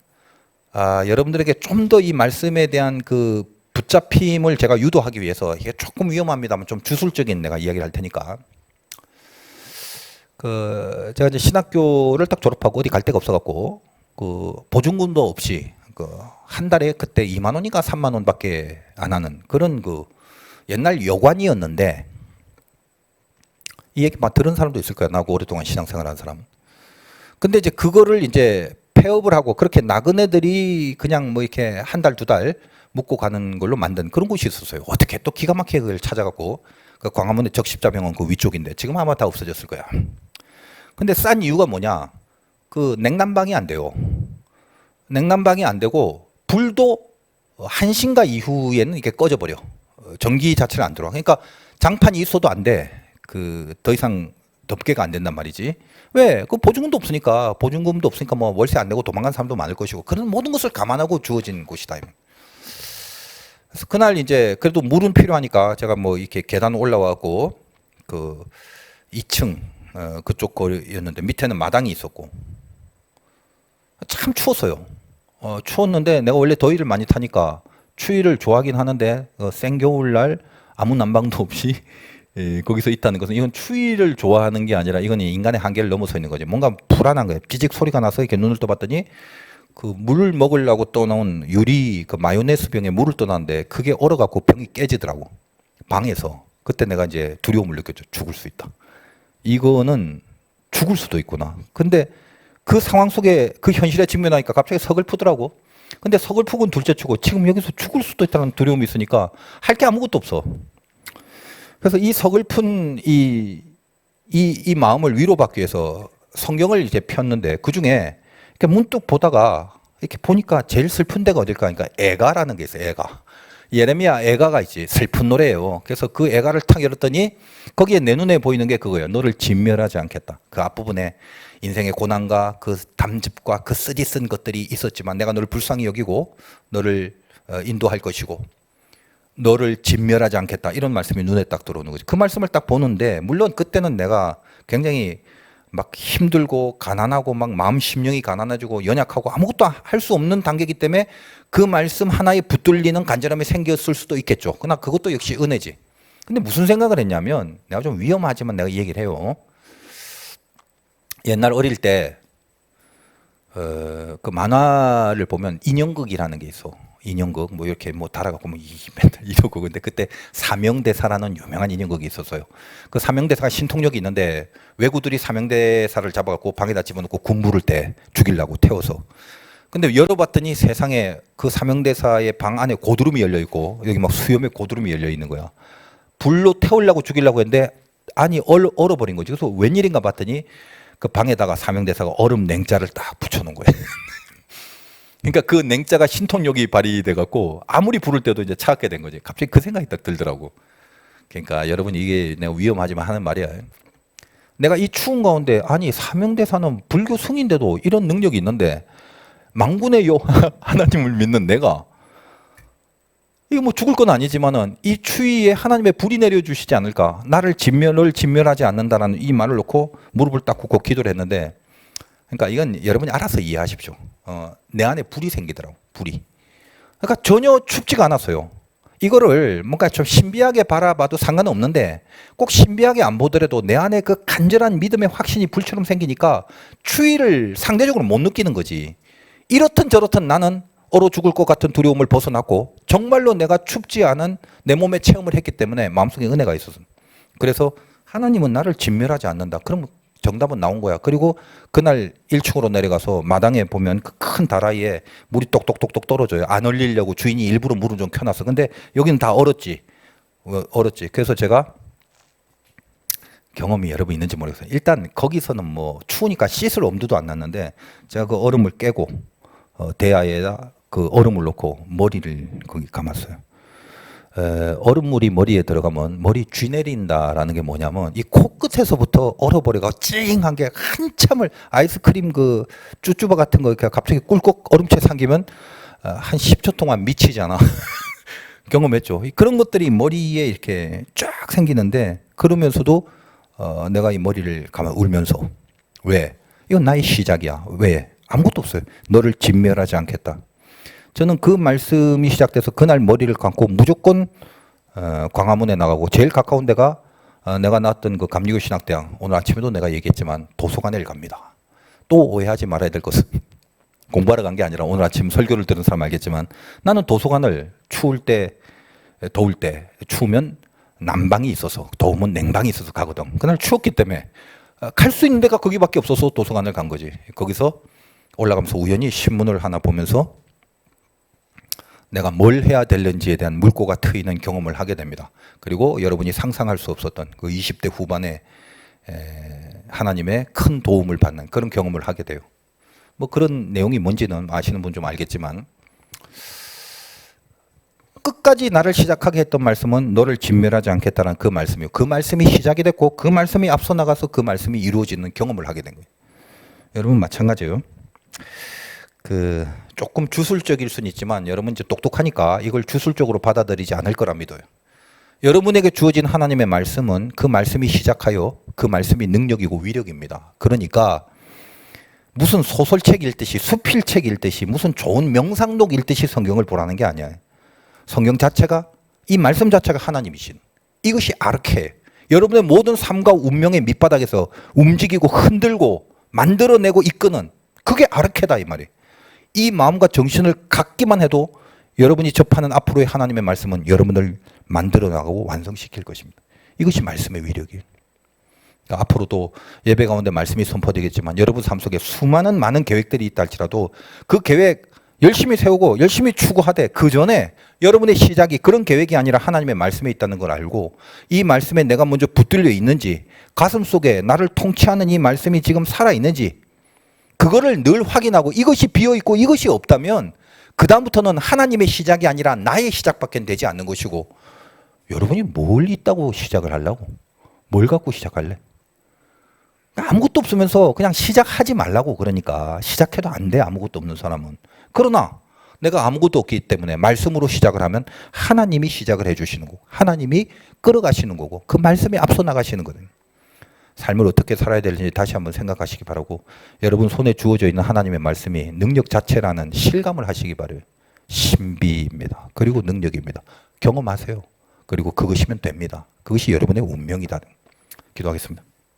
여러분들에게 좀 더 이 말씀에 대한 그 붙잡힘을 제가 유도하기 위해서 이게 조금 위험합니다만 좀 주술적인 내가 이야기를 할 테니까 제가 이제 신학교를 딱 졸업하고 어디 갈 데가 없어갖고 보증금도 없이 한 달에 그때 2만 원인가 3만 원밖에 안 하는 그런 옛날 여관이었는데 이 얘기 막 들은 사람도 있을 거야. 나하고 오랫동안 신앙생활한 사람. 근데 이제 그거를 이제 폐업을 하고 그렇게 나그네들이 그냥 뭐 이렇게 한 달, 두 달 묵고 가는 걸로 만든 그런 곳이 있었어요. 어떻게 또 기가 막히게 그걸 찾아갖고 그 광화문의 적십자병원 그 위쪽인데 지금 아마 다 없어졌을 거야. 근데 싼 이유가 뭐냐? 냉난방이 안 돼요. 냉난방이 안 되고 불도 1시인가 이후에는 이렇게 꺼져버려. 전기 자체를 안 들어와. 그러니까 장판이 있어도 안 돼. 더 이상 덮개가 안 된단 말이지. 왜? 보증금도 없으니까 뭐 월세 안 내고 도망간 사람도 많을 것이고 그런 모든 것을 감안하고 주어진 곳이다. 그래서 그날 이제 그래도 물은 필요하니까 제가 뭐 이렇게 계단 올라와고 2층 그쪽 거였는데 밑에는 마당이 있었고 참 추웠어요. 추웠는데 내가 원래 더위를 많이 타니까 추위를 좋아하긴 하는데 생겨울날 아무 난방도 없이 거기서 있다는 것은 이건 추위를 좋아하는 게 아니라 이건 인간의 한계를 넘어서 있는 거지. 뭔가 불안한 거예요. 찌직 소리가 나서 이렇게 눈을 떠봤더니 물을 먹으려고 떠나온 유리 마요네즈 병에 물을 떠났는데 그게 얼어갖고 병이 깨지더라고. 방에서. 그때 내가 이제 두려움을 느꼈죠. 죽을 수 있다. 이거는 죽을 수도 있구나. 근데 그 상황 속에 그 현실에 직면하니까 갑자기 서글프더라고. 근데 서글프군 둘째치고 지금 여기서 죽을 수도 있다는 두려움이 있으니까 할 게 아무것도 없어. 그래서 이 서글픈 이 마음을 위로받기 위해서 성경을 이제 폈는데 그 중에 이렇게 문득 보다가 이렇게 보니까 제일 슬픈 데가 어딜까? 그러니까 애가라는 게 있어요. 애가. 예레미야 애가가 있지. 슬픈 노래예요. 그래서 그 애가를 탁 열었더니 거기에 내 눈에 보이는 게 그거예요. 너를 진멸하지 않겠다. 그 앞부분에 인생의 고난과 그 담즙과 그 쓰디쓴 것들이 있었지만 내가 너를 불쌍히 여기고 너를 인도할 것이고 너를 진멸하지 않겠다. 이런 말씀이 눈에 딱 들어오는 거죠. 그 말씀을 딱 보는데 물론 그때는 내가 굉장히 막 힘들고 가난하고 막 마음 심령이 가난해지고 연약하고 아무것도 할 수 없는 단계이기 때문에 그 말씀 하나에 붙들리는 간절함이 생겼을 수도 있겠죠. 그러나 그것도 역시 은혜지. 근데 무슨 생각을 했냐면 내가 좀 위험하지만 내가 이 얘기를 해요. 옛날 어릴 때 그 만화를 보면 인형극이라는 게 있어. 인형극 뭐 이렇게 뭐 달아갖고 뭐 맨날 이러고. 근데 그때 사명대사라는 유명한 인형극이 있었어요. 그 사명대사가 신통력이 있는데 왜구들이 사명대사를 잡아갖고 방에다 집어넣고 군부를 때 죽이려고 태워서. 근데 열어봤더니 세상에 그 사명대사의 방 안에 고드름이 열려 있고 여기 막 수염에 고드름이 열려 있는 거야. 불로 태우려고 죽이려고 했는데 안이 얼어버린 거지. 그래서 웬일인가 봤더니 그 방에다가 사명대사가 얼음 냉자를 딱 붙여놓은 거예요. 그러니까 그 냉자가 신통력이 발휘돼갖고 아무리 부를 때도 이제 차갑게 된 거지. 갑자기 그 생각이 딱 들더라고. 그러니까 여러분 이게 내가 위험하지만 하는 말이야. 내가 이 추운 가운데 아니 사명대사는 불교 승인데도 이런 능력이 있는데 망군의 요 하나님을 믿는 내가 이거 뭐 죽을 건 아니지만은 이 추위에 하나님의 불이 내려주시지 않을까. 나를 진멸하지 않는다라는 이 말을 놓고 무릎을 딱 꿇고 기도를 했는데 그러니까 이건 여러분이 알아서 이해하십시오. 내 안에 불이 생기더라고. 불이. 그러니까 전혀 춥지가 않았어요. 이거를 뭔가 좀 신비하게 바라봐도 상관은 없는데 꼭 신비하게 안 보더라도 내 안에 그 간절한 믿음의 확신이 불처럼 생기니까 추위를 상대적으로 못 느끼는 거지. 이렇든 저렇든 나는 얼어 죽을 것 같은 두려움을 벗어났고 정말로 내가 춥지 않은 내 몸에 체험을 했기 때문에 마음속에 은혜가 있었어. 그래서 하나님은 나를 진멸하지 않는다. 그럼 정답은 나온 거야. 그리고 그날 1층으로 내려가서 마당에 보면 그 큰 다라이에 물이 똑똑똑똑 떨어져요. 안 얼리려고 주인이 일부러 물을 좀 켜놨어. 근데 여기는 다 얼었지. 얼었지. 그래서 제가 경험이 여러분 있는지 모르겠어요. 일단 거기서는 뭐 추우니까 씻을 엄두도 안 났는데 제가 그 얼음을 깨고 대야에다 그 얼음을 넣고 머리를 거기 감았어요. 얼음물이 머리에 들어가면 머리 쥐 내린다라는 게 뭐냐면 이 코끝에서부터 얼어버려가 찡한 게 한참을 아이스크림 그 쭈쭈바 같은 거 이렇게 갑자기 꿀꺽 얼음채 삼기면 한 10초 동안 미치잖아. 경험했죠. 그런 것들이 머리에 이렇게 쫙 생기는데 그러면서도 내가 이 머리를 감아 울면서 왜? 이건 나의 시작이야. 왜? 아무것도 없어요. 너를 진멸하지 않겠다. 저는 그 말씀이 시작돼서 그날 머리를 감고 무조건 광화문에 나가고 제일 가까운 데가 내가 나왔던 그 감리교 신학대학, 오늘 아침에도 내가 얘기했지만 도서관에 갑니다. 또 오해하지 말아야 될 것은 공부하러 간 게 아니라 오늘 아침 설교를 들은 사람 알겠지만 나는 도서관을 추울 때, 더울 때, 추우면 난방이 있어서 더우면 냉방이 있어서 가거든. 그날 추웠기 때문에 갈 수 있는 데가 거기밖에 없어서 도서관을 간 거지. 거기서 올라가면서 우연히 신문을 하나 보면서 내가 뭘 해야 될는지에 대한 물꼬가 트이는 경험을 하게 됩니다. 그리고 여러분이 상상할 수 없었던 그 20대 후반에 하나님의 큰 도움을 받는 그런 경험을 하게 돼요. 뭐 그런 내용이 뭔지는 아시는 분 좀 알겠지만 끝까지 나를 시작하게 했던 말씀은 너를 진멸하지 않겠다는 그 말씀이요. 그 말씀이 시작이 됐고 그 말씀이 앞서 나가서 그 말씀이 이루어지는 경험을 하게 된 거예요. 여러분 마찬가지예요. 조금 주술적일 수는 있지만 여러분 이제 똑똑하니까 이걸 주술적으로 받아들이지 않을 거라 믿어요. 여러분에게 주어진 하나님의 말씀은 그 말씀이 시작하여 그 말씀이 능력이고 위력입니다. 그러니까 무슨 소설책 읽듯이 수필책 읽듯이 무슨 좋은 명상록 읽듯이 성경을 보라는 게 아니에요. 성경 자체가 이 말씀 자체가 하나님이신 이것이 아르케예요. 여러분의 모든 삶과 운명의 밑바닥에서 움직이고 흔들고 만들어내고 이끄는 그게 아르케다 이 말이에요. 이 마음과 정신을 갖기만 해도 여러분이 접하는 앞으로의 하나님의 말씀은 여러분을 만들어 나가고 완성시킬 것입니다. 이것이 말씀의 위력이에요. 그러니까 앞으로도 예배 가운데 말씀이 선포되겠지만 여러분 삶 속에 수많은 많은 계획들이 있다 할지라도 그 계획 열심히 세우고 열심히 추구하되 그 전에 여러분의 시작이 그런 계획이 아니라 하나님의 말씀에 있다는 걸 알고 이 말씀에 내가 먼저 붙들려 있는지 가슴 속에 나를 통치하는 이 말씀이 지금 살아있는지 그거를 늘 확인하고 이것이 비어있고 이것이 없다면 그 다음부터는 하나님의 시작이 아니라 나의 시작밖에 되지 않는 것이고 여러분이 뭘 있다고 시작을 하려고? 뭘 갖고 시작할래? 아무것도 없으면서 그냥 시작하지 말라고. 그러니까 시작해도 안 돼 아무것도 없는 사람은. 그러나 내가 아무것도 없기 때문에 말씀으로 시작을 하면 하나님이 시작을 해주시는 거고 하나님이 끌어가시는 거고 그 말씀이 앞서 나가시는 거거든요. 삶을 어떻게 살아야 되는지 다시 한번 생각하시기 바라고 여러분 손에 주어져 있는 하나님의 말씀이 능력 자체라는 실감을 하시기 바라요. 신비입니다. 그리고 능력입니다. 경험하세요. 그리고 그것이면 됩니다. 그것이 여러분의 운명이다. 기도하겠습니다.